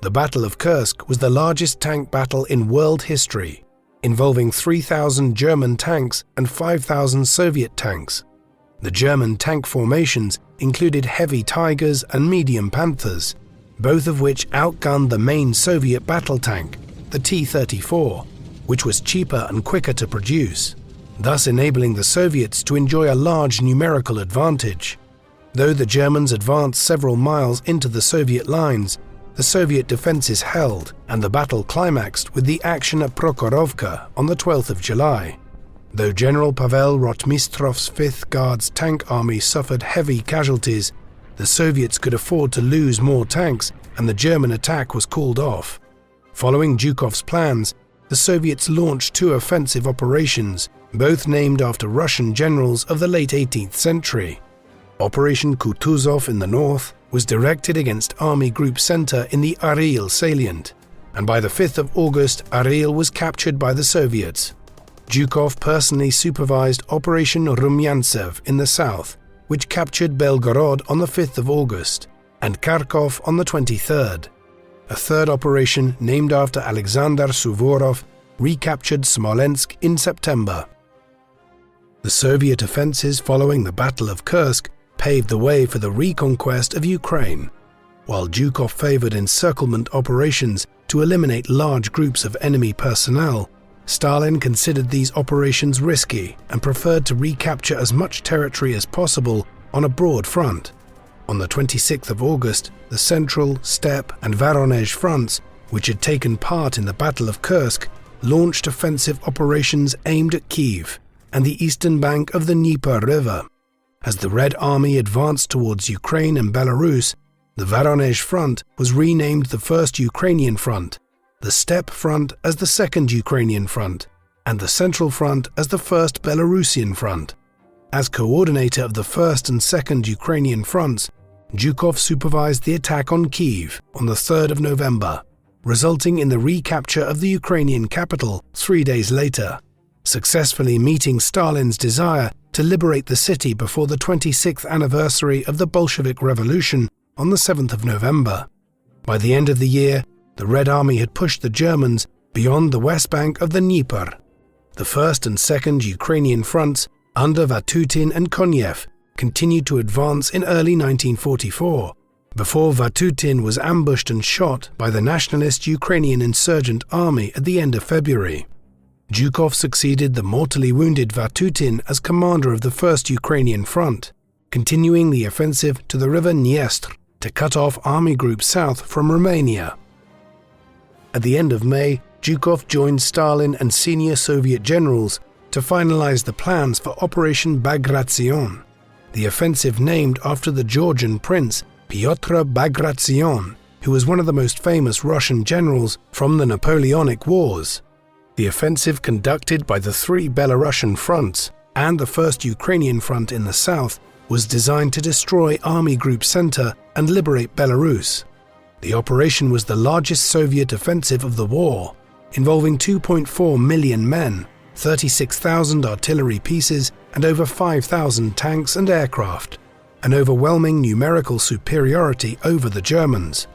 The Battle of Kursk was the largest tank battle in world history, involving 3,000 German tanks and 5,000 Soviet tanks. The German tank formations included heavy Tigers and medium Panthers, both of which outgunned the main Soviet battle tank, the T-34, which was cheaper and quicker to produce, thus enabling the Soviets to enjoy a large numerical advantage. Though the Germans advanced several miles into the Soviet lines, the Soviet defenses held, and the battle climaxed with the action at Prokhorovka on the 12th of July. Though General Pavel Rotmistrov's 5th Guards tank army suffered heavy casualties, the Soviets could afford to lose more tanks, and the German attack was called off. Following Zhukov's plans, the Soviets launched 2 offensive operations, both named after Russian generals of the late 18th century. Operation Kutuzov in the north was directed against Army Group Center in the Aril salient, and by the 5th of August, Aril was captured by the Soviets. Zhukov personally supervised Operation Rumyantsev in the south, which captured Belgorod on the 5th of August, and Kharkov on the 23rd. A third operation, named after Alexander Suvorov, recaptured Smolensk in September. The Soviet offensives following the Battle of Kursk paved the way for the reconquest of Ukraine. While Zhukov favored encirclement operations to eliminate large groups of enemy personnel, Stalin considered these operations risky and preferred to recapture as much territory as possible on a broad front. On the 26th of August, the Central, Steppe and Voronezh fronts, which had taken part in the Battle of Kursk, launched offensive operations aimed at Kiev and the eastern bank of the Dnieper River. As the Red Army advanced towards Ukraine and Belarus, the Voronezh Front was renamed the First Ukrainian Front, the Steppe Front as the Second Ukrainian Front, and the Central Front as the First Belarusian Front. As coordinator of the First and Second Ukrainian Fronts, Zhukov supervised the attack on Kiev on the 3rd of November, resulting in the recapture of the Ukrainian capital 3 days later, successfully meeting Stalin's desire to liberate the city before the 26th anniversary of the Bolshevik Revolution on the 7th of November. By the end of the year, the Red Army had pushed the Germans beyond the west bank of the Dnieper. The First and Second Ukrainian Fronts under Vatutin and Konev continued to advance in early 1944, before Vatutin was ambushed and shot by the nationalist Ukrainian insurgent army at the end of February. Zhukov succeeded the mortally wounded Vatutin as commander of the First Ukrainian Front, continuing the offensive to the river Dniestr to cut off Army Group South from Romania. At the end of May, Zhukov joined Stalin and senior Soviet generals to finalize the plans for Operation Bagration, the offensive named after the Georgian prince Pyotr Bagration, who was one of the most famous Russian generals from the Napoleonic Wars. The offensive, conducted by the 3 Belarusian fronts and the First Ukrainian Front in the south, was designed to destroy Army Group Center and liberate Belarus. The operation was the largest Soviet offensive of the war, involving 2.4 million men, 36,000 artillery pieces, and over 5,000 tanks and aircraft, an overwhelming numerical superiority over the Germans.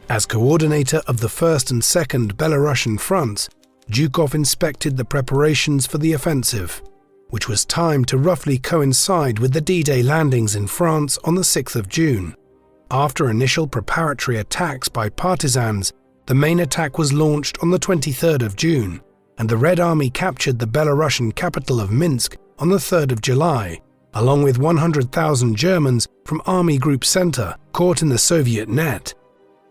As coordinator of the First and Second Belarusian fronts, Zhukov inspected the preparations for the offensive, which was timed to roughly coincide with the D-Day landings in France on the 6th of June. After initial preparatory attacks by partisans, the main attack was launched on the 23rd of June, and the Red Army captured the Belarusian capital of Minsk on the 3rd of July, along with 100,000 Germans from Army Group Center caught in the Soviet net.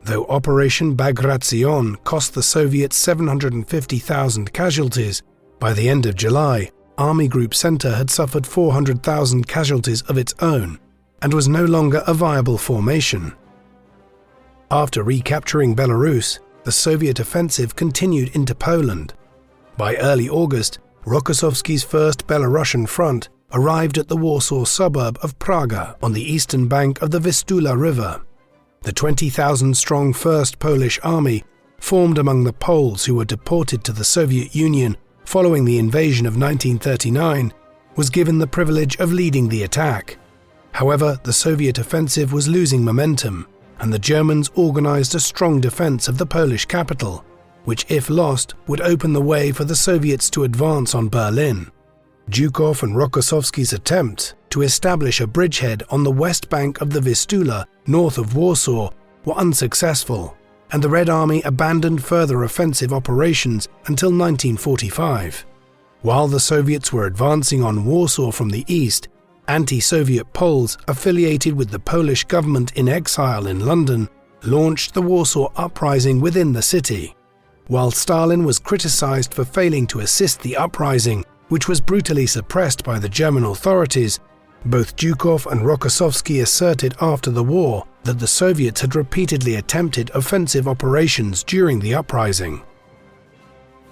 Though Operation Bagration cost the Soviets 750,000 casualties, by the end of July, Army Group Center had suffered 400,000 casualties of its own and was no longer a viable formation. After recapturing Belarus, the Soviet offensive continued into Poland. By early August, Rokossovsky's First Belarusian Front arrived at the Warsaw suburb of Praga on the eastern bank of the Vistula River. The 20,000-strong First Polish Army, formed among the Poles who were deported to the Soviet Union following the invasion of 1939, was given the privilege of leading the attack. However, the Soviet offensive was losing momentum, and the Germans organized a strong defense of the Polish capital, which, if lost, would open the way for the Soviets to advance on Berlin. Zhukov and Rokossovsky's attempt to establish a bridgehead on the west bank of the Vistula, north of Warsaw, were unsuccessful, and the Red Army abandoned further offensive operations until 1945. While the Soviets were advancing on Warsaw from the east, anti-Soviet Poles affiliated with the Polish government in exile in London launched the Warsaw Uprising within the city. While Stalin was criticized for failing to assist the uprising, which was brutally suppressed by the German authorities, both Zhukov and Rokossovsky asserted after the war that the Soviets had repeatedly attempted offensive operations during the uprising.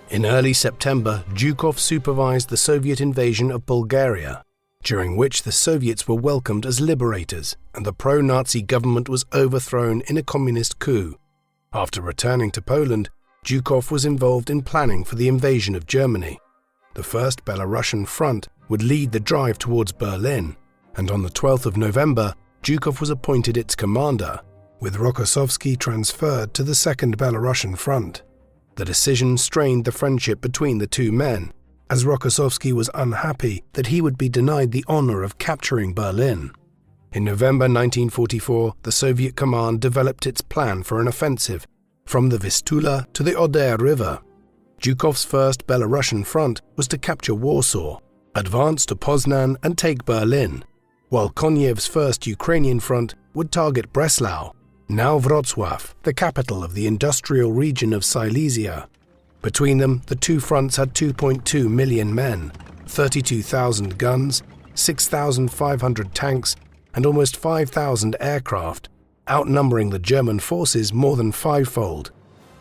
In early September, Zhukov supervised the Soviet invasion of Bulgaria, during which the Soviets were welcomed as liberators and the pro-Nazi government was overthrown in a communist coup. After returning to Poland, Zhukov was involved in planning for the invasion of Germany. The First Belarusian Front would lead the drive towards Berlin, and on the 12th of November, Zhukov was appointed its commander, with Rokossovsky transferred to the Second Belarusian Front. The decision strained the friendship between the two men, as Rokossovsky was unhappy that he would be denied the honor of capturing Berlin. In November 1944, the Soviet command developed its plan for an offensive from the Vistula to the Oder River. Zhukov's first Belarusian front was to capture Warsaw, advance to Poznan and take Berlin, while Koniev's first Ukrainian front would target Breslau, now Wrocław, the capital of the industrial region of Silesia. Between them, the two fronts had 2.2 million men, 32,000 guns, 6,500 tanks, and almost 5,000 aircraft, outnumbering the German forces more than fivefold.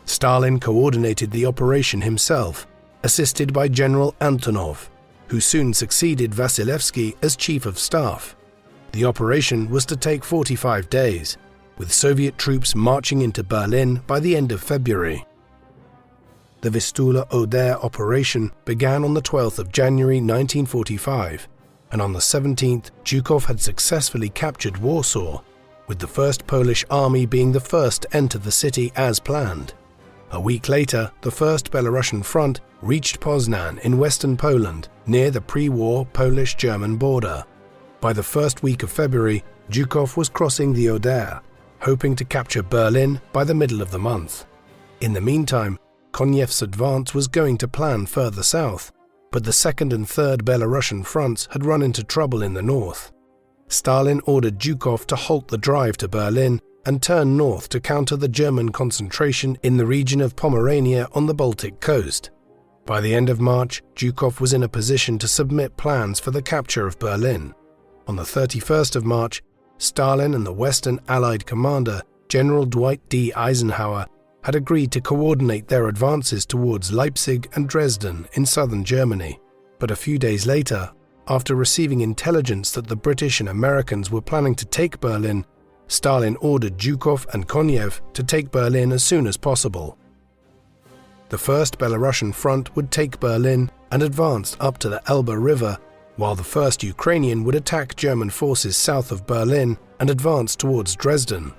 Stalin coordinated the operation himself, assisted by General Antonov, who soon succeeded Vasilevsky as chief of staff. The operation was to take 45 days, with Soviet troops marching into Berlin by the end of February. The Vistula-Oder operation began on the 12th of January 1945, and on the 17th, Zhukov had successfully captured Warsaw, with the First Polish Army being the first to enter the city as planned. A week later, the First Belarusian Front reached Poznan in western Poland, near the pre-war Polish-German border. By the first week of February, Zhukov was crossing the Oder, hoping to capture Berlin by the middle of the month. In the meantime, Koniev's advance was going to plan further south, but the Second and Third Belarusian fronts had run into trouble in the north. Stalin ordered Zhukov to halt the drive to Berlin and turn north to counter the German concentration in the region of Pomerania on the Baltic coast. By the end of March, Zhukov was in a position to submit plans for the capture of Berlin. On the 31st of March, Stalin and the Western Allied commander, General Dwight D. Eisenhower, had agreed to coordinate their advances towards Leipzig and Dresden in southern Germany. But a few days later, after receiving intelligence that the British and Americans were planning to take Berlin, Stalin ordered Zhukov and Koniev to take Berlin as soon as possible. The First Belarusian Front would take Berlin and advance up to the Elbe River, while the First Ukrainian would attack German forces south of Berlin and advance towards Dresden.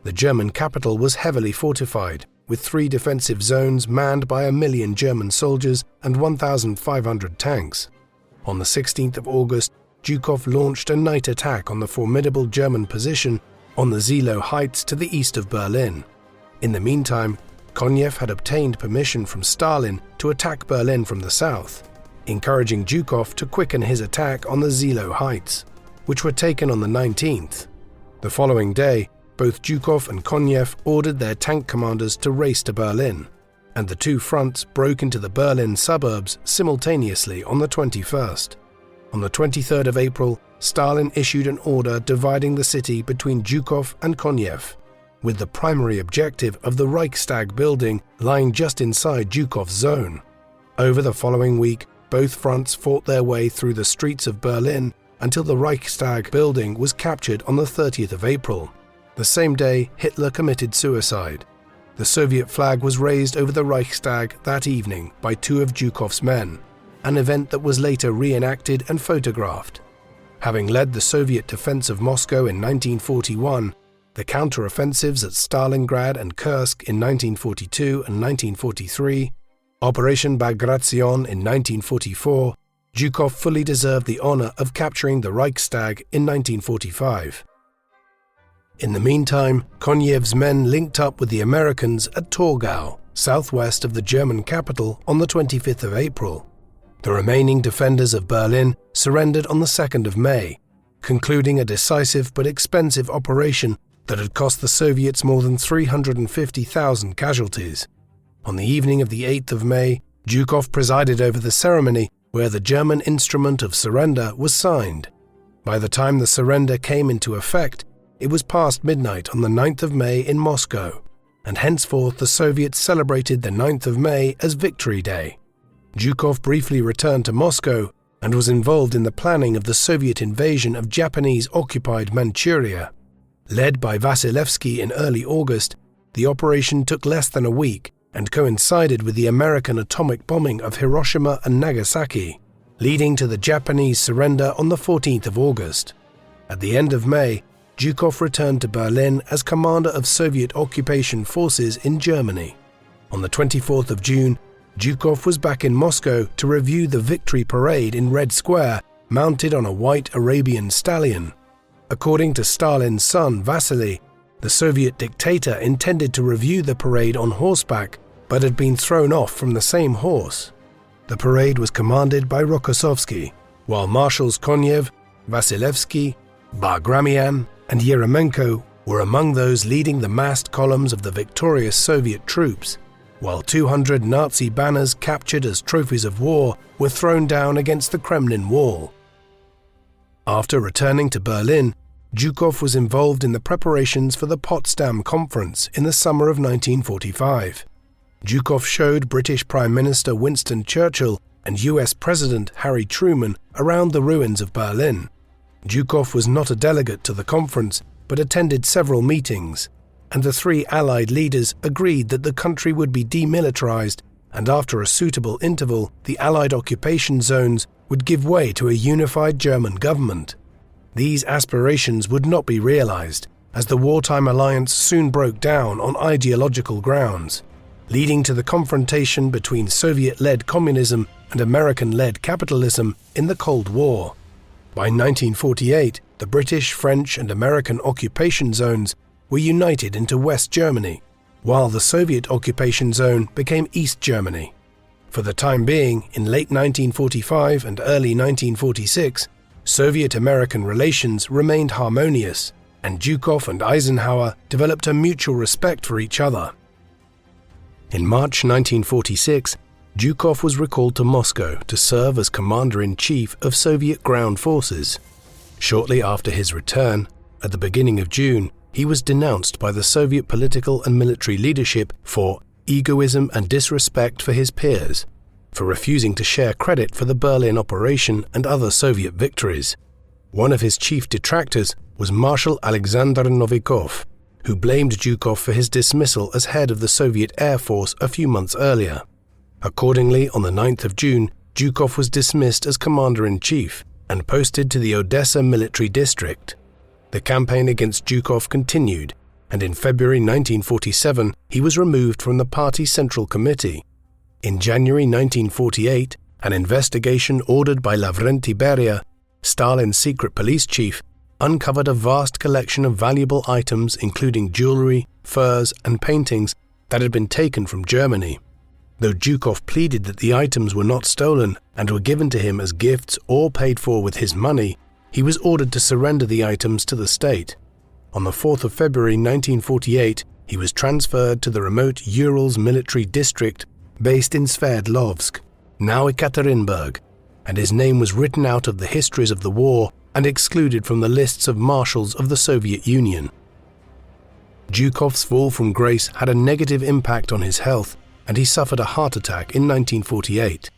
The German capital was heavily fortified, with 3 defensive zones manned by 1 million German soldiers and 1,500 tanks. On the 16th of August, Zhukov launched a night attack on the formidable German position on the Zilo Heights to the east of Berlin. In the meantime, Koniev had obtained permission from Stalin to attack Berlin from the south, encouraging Zhukov to quicken his attack on the Zilo Heights, which were taken on the 19th. The following day, both Zhukov and Koniev ordered their tank commanders to race to Berlin, and the two fronts broke into the Berlin suburbs simultaneously on the 21st. On the 23rd of April, Stalin issued an order dividing the city between Zhukov and Koniev, with the primary objective of the Reichstag building lying just inside Zhukov's zone. Over the following week, both fronts fought their way through the streets of Berlin until the Reichstag building was captured on the 30th of April. The same day, Hitler committed suicide. The Soviet flag was raised over the Reichstag that evening by 2 of Zhukov's men, an event that was later reenacted and photographed. Having led the Soviet defense of Moscow in 1941, the counter-offensives at Stalingrad and Kursk in 1942 and 1943, Operation Bagration in 1944, Zhukov fully deserved the honor of capturing the Reichstag in 1945. In the meantime, Koniev's men linked up with the Americans at Torgau, southwest of the German capital, on the 25th of April. The remaining defenders of Berlin surrendered on the 2nd of May, concluding a decisive but expensive operation that had cost the Soviets more than 350,000 casualties. On the evening of the 8th of May, Zhukov presided over the ceremony where the German instrument of surrender was signed. By the time the surrender came into effect, it was past midnight on the 9th of May in Moscow, and henceforth the Soviets celebrated the 9th of May as Victory Day. Zhukov briefly returned to Moscow and was involved in the planning of the Soviet invasion of Japanese-occupied Manchuria. Led by Vasilevsky in early August, the operation took less than a week and coincided with the American atomic bombing of Hiroshima and Nagasaki, leading to the Japanese surrender on the 14th of August. At the end of May, Zhukov returned to Berlin as commander of Soviet occupation forces in Germany. On the 24th of June, Zhukov was back in Moscow to review the victory parade in Red Square, mounted on a white Arabian stallion. According to Stalin's son, Vasily, the Soviet dictator intended to review the parade on horseback, but had been thrown off from the same horse. The parade was commanded by Rokossovsky, while Marshals Konev, Vasilevsky, Bagramian, and Yeremenko were among those leading the massed columns of the victorious Soviet troops, while 200 Nazi banners captured as trophies of war were thrown down against the Kremlin wall. After returning to Berlin, Zhukov was involved in the preparations for the Potsdam Conference in the summer of 1945. Zhukov showed British Prime Minister Winston Churchill and US President Harry Truman around the ruins of Berlin. Zhukov was not a delegate to the conference, but attended several meetings, and the three Allied leaders agreed that the country would be demilitarized, and after a suitable interval, the Allied occupation zones would give way to a unified German government. These aspirations would not be realized, as the wartime alliance soon broke down on ideological grounds, leading to the confrontation between Soviet-led communism and American-led capitalism in the Cold War. By 1948, the British, French, and American occupation zones were united into West Germany, while the Soviet occupation zone became East Germany. For the time being, in late 1945 and early 1946, Soviet-American relations remained harmonious, and Zhukov and Eisenhower developed a mutual respect for each other. In March 1946, Zhukov was recalled to Moscow to serve as Commander-in-Chief of Soviet ground forces. Shortly after his return, at the beginning of June, he was denounced by the Soviet political and military leadership for egoism and disrespect for his peers, for refusing to share credit for the Berlin operation and other Soviet victories. One of his chief detractors was Marshal Alexander Novikov, who blamed Zhukov for his dismissal as head of the Soviet Air Force a few months earlier. Accordingly, on the 9th of June, Zhukov was dismissed as Commander-in-Chief and posted to the Odessa military district. The campaign against Zhukov continued, and in February 1947 he was removed from the party's Central Committee. In January 1948, an investigation ordered by Lavrenti Beria, Stalin's secret police chief, uncovered a vast collection of valuable items including jewelry, furs, and paintings that had been taken from Germany. Though Zhukov pleaded that the items were not stolen and were given to him as gifts or paid for with his money, he was ordered to surrender the items to the state. On the 4th of February 1948, he was transferred to the remote Urals military district based in Sverdlovsk, now Ekaterinburg, and his name was written out of the histories of the war and excluded from the lists of marshals of the Soviet Union. Zhukov's fall from grace had a negative impact on his health, and he suffered a heart attack in 1948.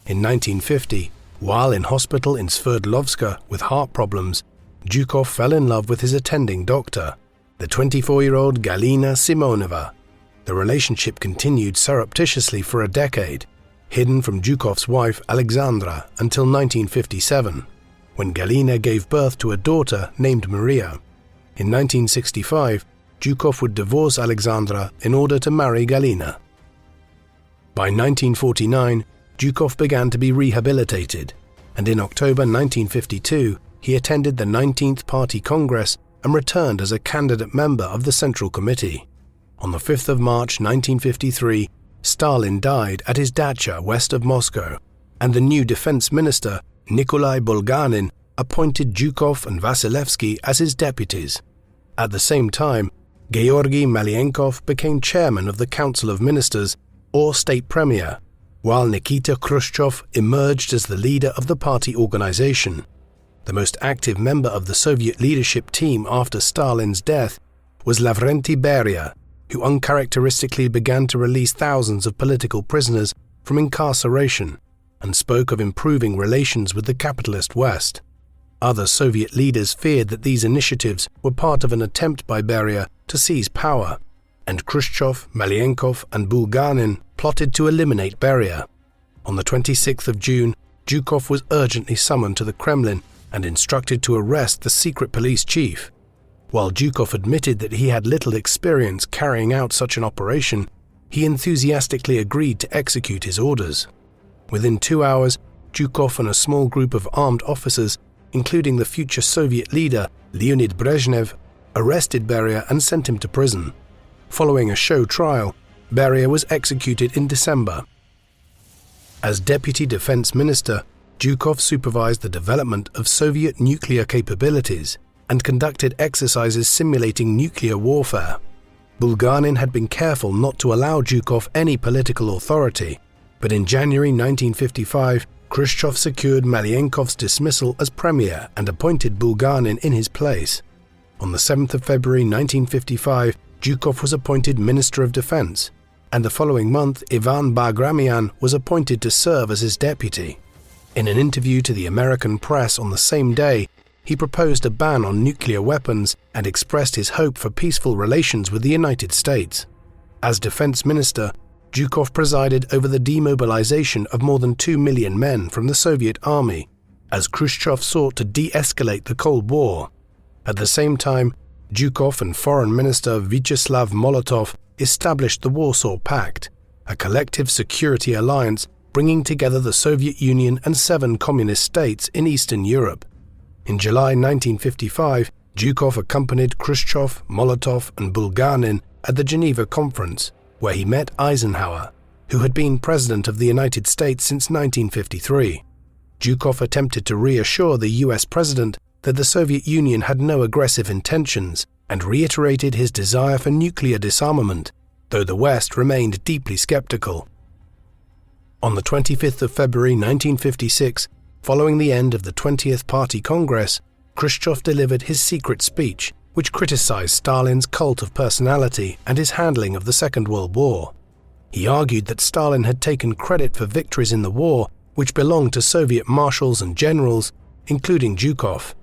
In 1950, while in hospital in Sverdlovsk with heart problems, Zhukov fell in love with his attending doctor, the 24-year-old Galina Simonova. The relationship continued surreptitiously for a decade, hidden from Zhukov's wife Alexandra until 1957, when Galina gave birth to a daughter named Maria. In 1965, Zhukov would divorce Alexandra in order to marry Galina. By 1949, Zhukov began to be rehabilitated, and in October 1952, he attended the 19th Party Congress and returned as a candidate member of the Central Committee. On the 5th of March 1953, Stalin died at his dacha west of Moscow, and the new defense minister, Nikolai Bulganin, appointed Zhukov and Vasilevsky as his deputies. At the same time, Georgy Malyenkov became chairman of the Council of Ministers, or State Premier, while Nikita Khrushchev emerged as the leader of the party organization. The most active member of the Soviet leadership team after Stalin's death was Lavrenti Beria, who uncharacteristically began to release thousands of political prisoners from incarceration and spoke of improving relations with the capitalist West. Other Soviet leaders feared that these initiatives were part of an attempt by Beria to seize power, and Khrushchev, Malyenkov, and Bulganin plotted to eliminate Beria. On the 26th of June, Zhukov was urgently summoned to the Kremlin and instructed to arrest the secret police chief. While Zhukov admitted that he had little experience carrying out such an operation, he enthusiastically agreed to execute his orders. Within 2 hours, Zhukov and a small group of armed officers including the future Soviet leader Leonid Brezhnev, arrested Beria and sent him to prison. Following a show trial, Beria was executed in December. As Deputy Defense Minister, Zhukov supervised the development of Soviet nuclear capabilities and conducted exercises simulating nuclear warfare. Bulganin had been careful not to allow Zhukov any political authority, but in January 1955, Khrushchev secured Malienkov's dismissal as premier and appointed Bulganin in his place. On the 7th of February 1955, Zhukov was appointed Minister of Defense, and the following month Ivan Bagramian was appointed to serve as his deputy. In an interview to the American press on the same day, he proposed a ban on nuclear weapons and expressed his hope for peaceful relations with the United States. As defense minister, Zhukov presided over the demobilization of more than 2 million men from the Soviet army, as Khrushchev sought to de-escalate the Cold War. At the same time, Zhukov and Foreign Minister Vyacheslav Molotov established the Warsaw Pact, a collective security alliance bringing together the Soviet Union and 7 communist states in Eastern Europe. In July 1955, Zhukov accompanied Khrushchev, Molotov and Bulganin at the Geneva Conference, where he met Eisenhower, who had been President of the United States since 1953. Zhukov attempted to reassure the US President that the Soviet Union had no aggressive intentions and reiterated his desire for nuclear disarmament, though the West remained deeply skeptical. On the 25th of February 1956, following the end of the 20th Party Congress, Khrushchev delivered his secret speech, which criticized Stalin's cult of personality and his handling of the Second World War. He argued that Stalin had taken credit for victories in the war, which belonged to Soviet marshals and generals, including Zhukov.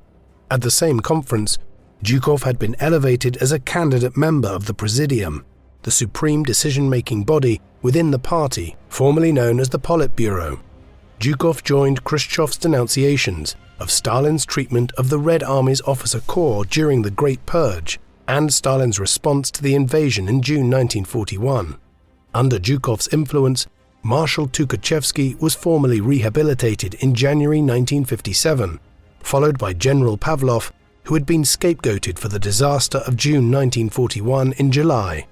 At the same conference, Zhukov had been elevated as a candidate member of the Presidium, the supreme decision-making body within the party, formerly known as the Politburo. Zhukov joined Khrushchev's denunciations of Stalin's treatment of the Red Army's officer corps during the Great Purge and Stalin's response to the invasion in June 1941. Under Zhukov's influence, Marshal Tukhachevsky was formally rehabilitated in January 1957, followed by General Pavlov, who had been scapegoated for the disaster of June 1941 in July.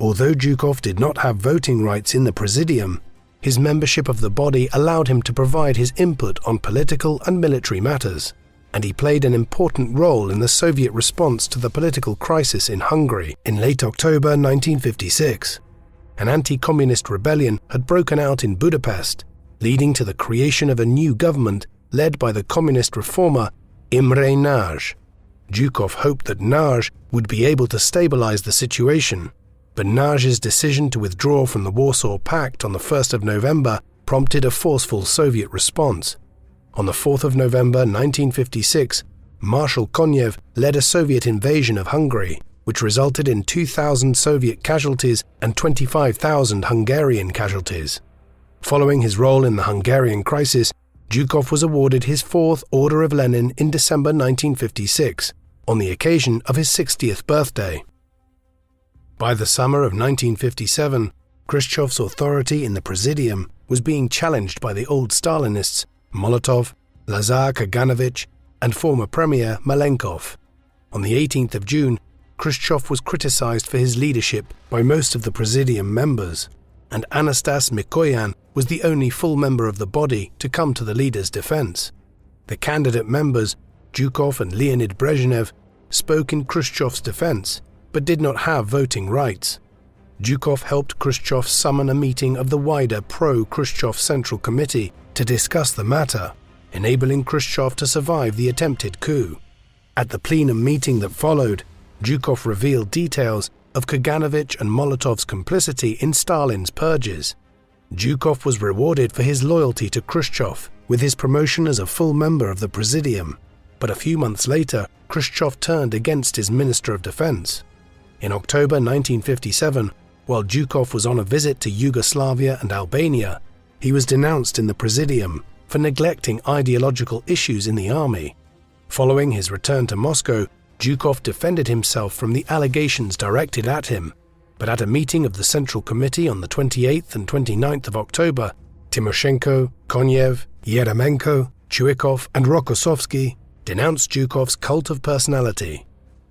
Although Zhukov did not have voting rights in the Presidium, his membership of the body allowed him to provide his input on political and military matters, and he played an important role in the Soviet response to the political crisis in Hungary in late October 1956. An anti-communist rebellion had broken out in Budapest, leading to the creation of a new government led by the communist reformer Imre Nagy. Zhukov hoped that Nagy would be able to stabilize the situation, but Nagy's decision to withdraw from the Warsaw Pact on the 1st of November prompted a forceful Soviet response. On the 4th of November 1956, Marshal Konev led a Soviet invasion of Hungary, which resulted in 2,000 Soviet casualties and 25,000 Hungarian casualties. Following his role in the Hungarian crisis, Zhukov was awarded his 4th Order of Lenin in December 1956, on the occasion of his 60th birthday. By the summer of 1957, Khrushchev's authority in the Presidium was being challenged by the old Stalinists Molotov, Lazar Kaganovich, and former Premier Malenkov. On the 18th of June, Khrushchev was criticized for his leadership by most of the Presidium members, and Anastas Mikoyan was the only full member of the body to come to the leader's defense. The candidate members, Zhukov and Leonid Brezhnev, spoke in Khrushchev's defense, but did not have voting rights. Zhukov helped Khrushchev summon a meeting of the wider pro-Khrushchev Central Committee to discuss the matter, enabling Khrushchev to survive the attempted coup. At the plenum meeting that followed, Zhukov revealed details of Kaganovich and Molotov's complicity in Stalin's purges. Zhukov was rewarded for his loyalty to Khrushchev with his promotion as a full member of the Presidium, but a few months later, Khrushchev turned against his Minister of Defense. In October 1957, while Zhukov was on a visit to Yugoslavia and Albania, he was denounced in the Presidium for neglecting ideological issues in the army. Following his return to Moscow, Zhukov defended himself from the allegations directed at him, but at a meeting of the Central Committee on the 28th and 29th of October, Timoshenko, Konev, Yeremenko, Zhukov and Rokossovsky denounced Zhukov's cult of personality.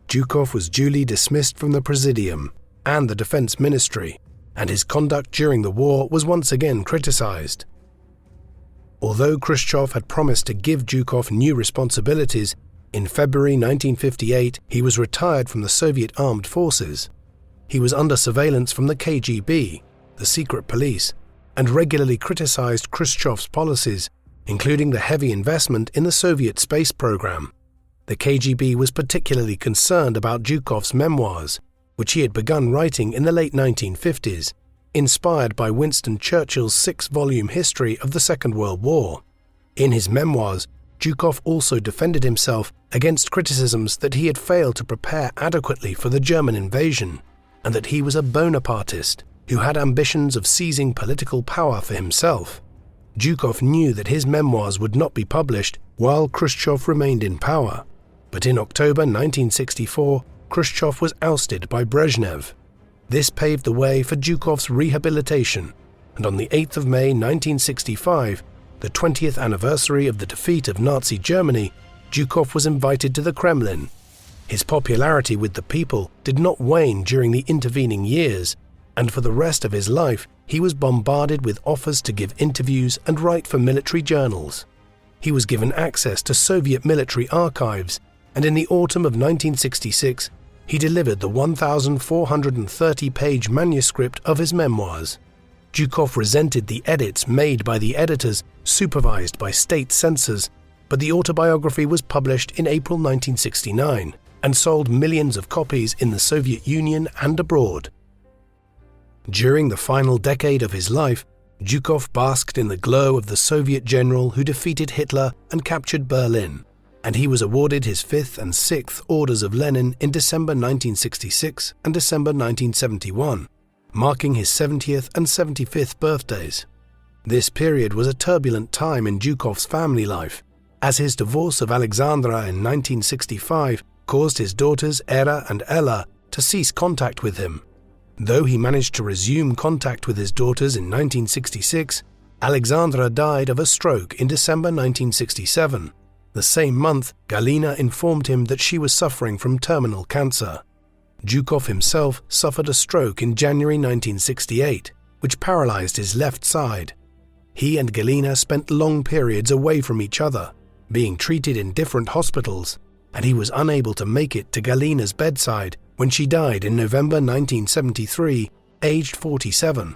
Zhukov was duly dismissed from the Presidium and the Defense Ministry, and his conduct during the war was once again criticized. Although Khrushchev had promised to give Zhukov new responsibilities, in February 1958 he was retired from the Soviet armed forces. He was under surveillance from the KGB, the secret police, and regularly criticized Khrushchev's policies, including the heavy investment in the Soviet space program. The KGB was particularly concerned about Zhukov's memoirs, which he had begun writing in the late 1950s, inspired by Winston Churchill's 6-volume history of the Second World War. In his memoirs, Zhukov also defended himself against criticisms that he had failed to prepare adequately for the German invasion, and that he was a Bonapartist who had ambitions of seizing political power for himself. Zhukov knew that his memoirs would not be published while Khrushchev remained in power, but in October 1964, Khrushchev was ousted by Brezhnev. This paved the way for Zhukov's rehabilitation, and on the 8th of May 1965, the 20th anniversary of the defeat of Nazi Germany, Zhukov was invited to the Kremlin. His popularity with the people did not wane during the intervening years, and for the rest of his life he was bombarded with offers to give interviews and write for military journals. He was given access to Soviet military archives, and in the autumn of 1966 he delivered the 1,430-page manuscript of his memoirs. Zhukov resented the edits made by the editors supervised by state censors, but the autobiography was published in April 1969 and sold millions of copies in the Soviet Union and abroad. During the final decade of his life, Zhukov basked in the glow of the Soviet general who defeated Hitler and captured Berlin, and he was awarded his 5th and 6th Orders of Lenin in December 1966 and December 1971, marking his 70th and 75th birthdays. This period was a turbulent time in Zhukov's family life, as his divorce of Alexandra in 1965 caused his daughters Era and Ella to cease contact with him. Though he managed to resume contact with his daughters in 1966, Alexandra died of a stroke in December 1967. The same month, Galina informed him that she was suffering from terminal cancer. Zhukov himself suffered a stroke in January 1968, which paralyzed his left side. He and Galina spent long periods away from each other, being treated in different hospitals, and he was unable to make it to Galina's bedside when she died in November 1973, aged 47.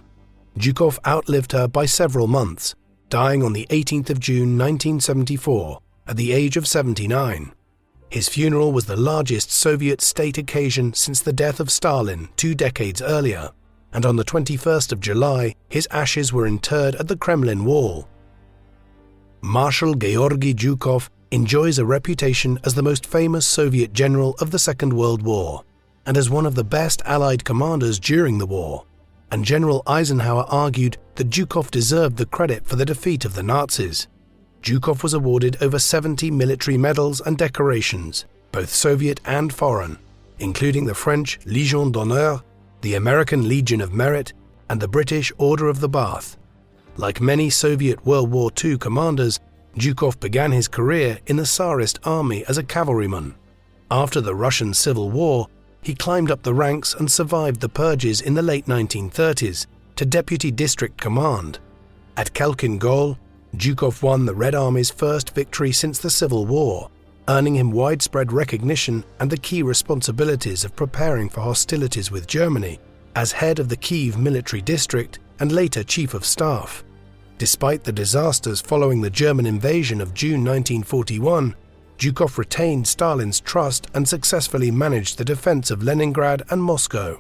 Zhukov outlived her by several months, dying on the 18th of June 1974 at the age of 79. His funeral was the largest Soviet state occasion since the death of Stalin 2 decades earlier, and on the 21st of July, his ashes were interred at the Kremlin Wall. Marshal Georgy Zhukov enjoys a reputation as the most famous Soviet general of the Second World War, and as one of the best Allied commanders during the war, and General Eisenhower argued that Zhukov deserved the credit for the defeat of the Nazis. Zhukov was awarded over 70 military medals and decorations, both Soviet and foreign, including the French Légion d'honneur, the American Legion of Merit, and the British Order of the Bath. Like many Soviet World War II commanders, Zhukov began his career in the Tsarist army as a cavalryman. After the Russian Civil War, he climbed up the ranks and survived the purges in the late 1930s to deputy district command. At Khelkin Gol, Zhukov won the Red Army's first victory since the Civil War, earning him widespread recognition and the key responsibilities of preparing for hostilities with Germany as head of the Kyiv military district and later chief of staff. Despite the disasters following the German invasion of June 1941, Zhukov retained Stalin's trust and successfully managed the defense of Leningrad and Moscow.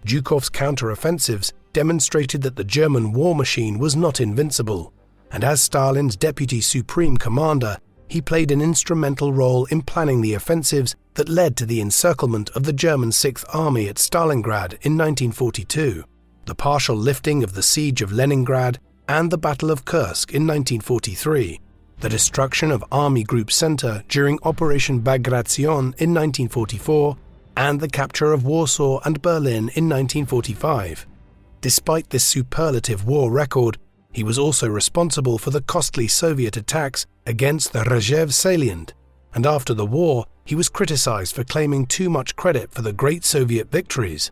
Zhukov's counter-offensives demonstrated that the German war machine was not invincible, and as Stalin's deputy supreme commander, he played an instrumental role in planning the offensives that led to the encirclement of the German Sixth Army at Stalingrad in 1942, the partial lifting of the siege of Leningrad, and the Battle of Kursk in 1943, the destruction of Army Group Center during Operation Bagration in 1944, and the capture of Warsaw and Berlin in 1945. Despite this superlative war record, He was also responsible for the costly Soviet attacks against the Rzhev salient, and after the war, he was criticized for claiming too much credit for the great Soviet victories.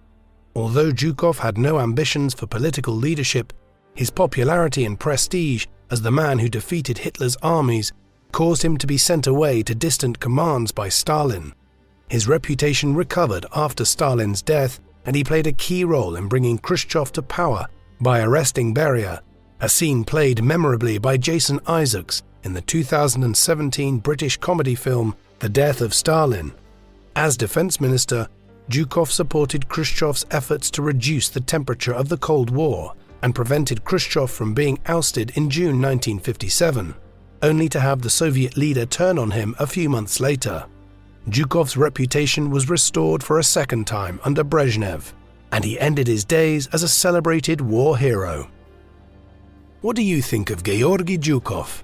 Although Zhukov had no ambitions for political leadership, his popularity and prestige as the man who defeated Hitler's armies caused him to be sent away to distant commands by Stalin. His reputation recovered after Stalin's death, and he played a key role in bringing Khrushchev to power by arresting Beria, a scene played memorably by Jason Isaacs in the 2017 British comedy film The Death of Stalin. As defense minister, Zhukov supported Khrushchev's efforts to reduce the temperature of the Cold War and prevented Khrushchev from being ousted in June 1957, only to have the Soviet leader turn on him a few months later. Zhukov's reputation was restored for a second time under Brezhnev, and he ended his days as a celebrated war hero. What do you think of Georgy Zhukov?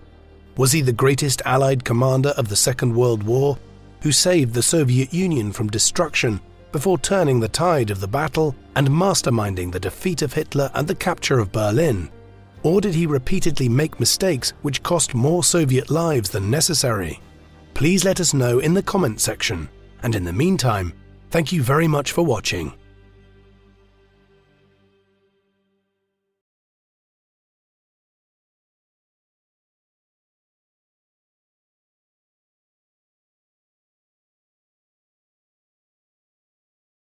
Was he the greatest Allied commander of the Second World War, who saved the Soviet Union from destruction before turning the tide of the battle and masterminding the defeat of Hitler and the capture of Berlin? Or did he repeatedly make mistakes which cost more Soviet lives than necessary? Please let us know in the comment section, and in the meantime, thank you very much for watching.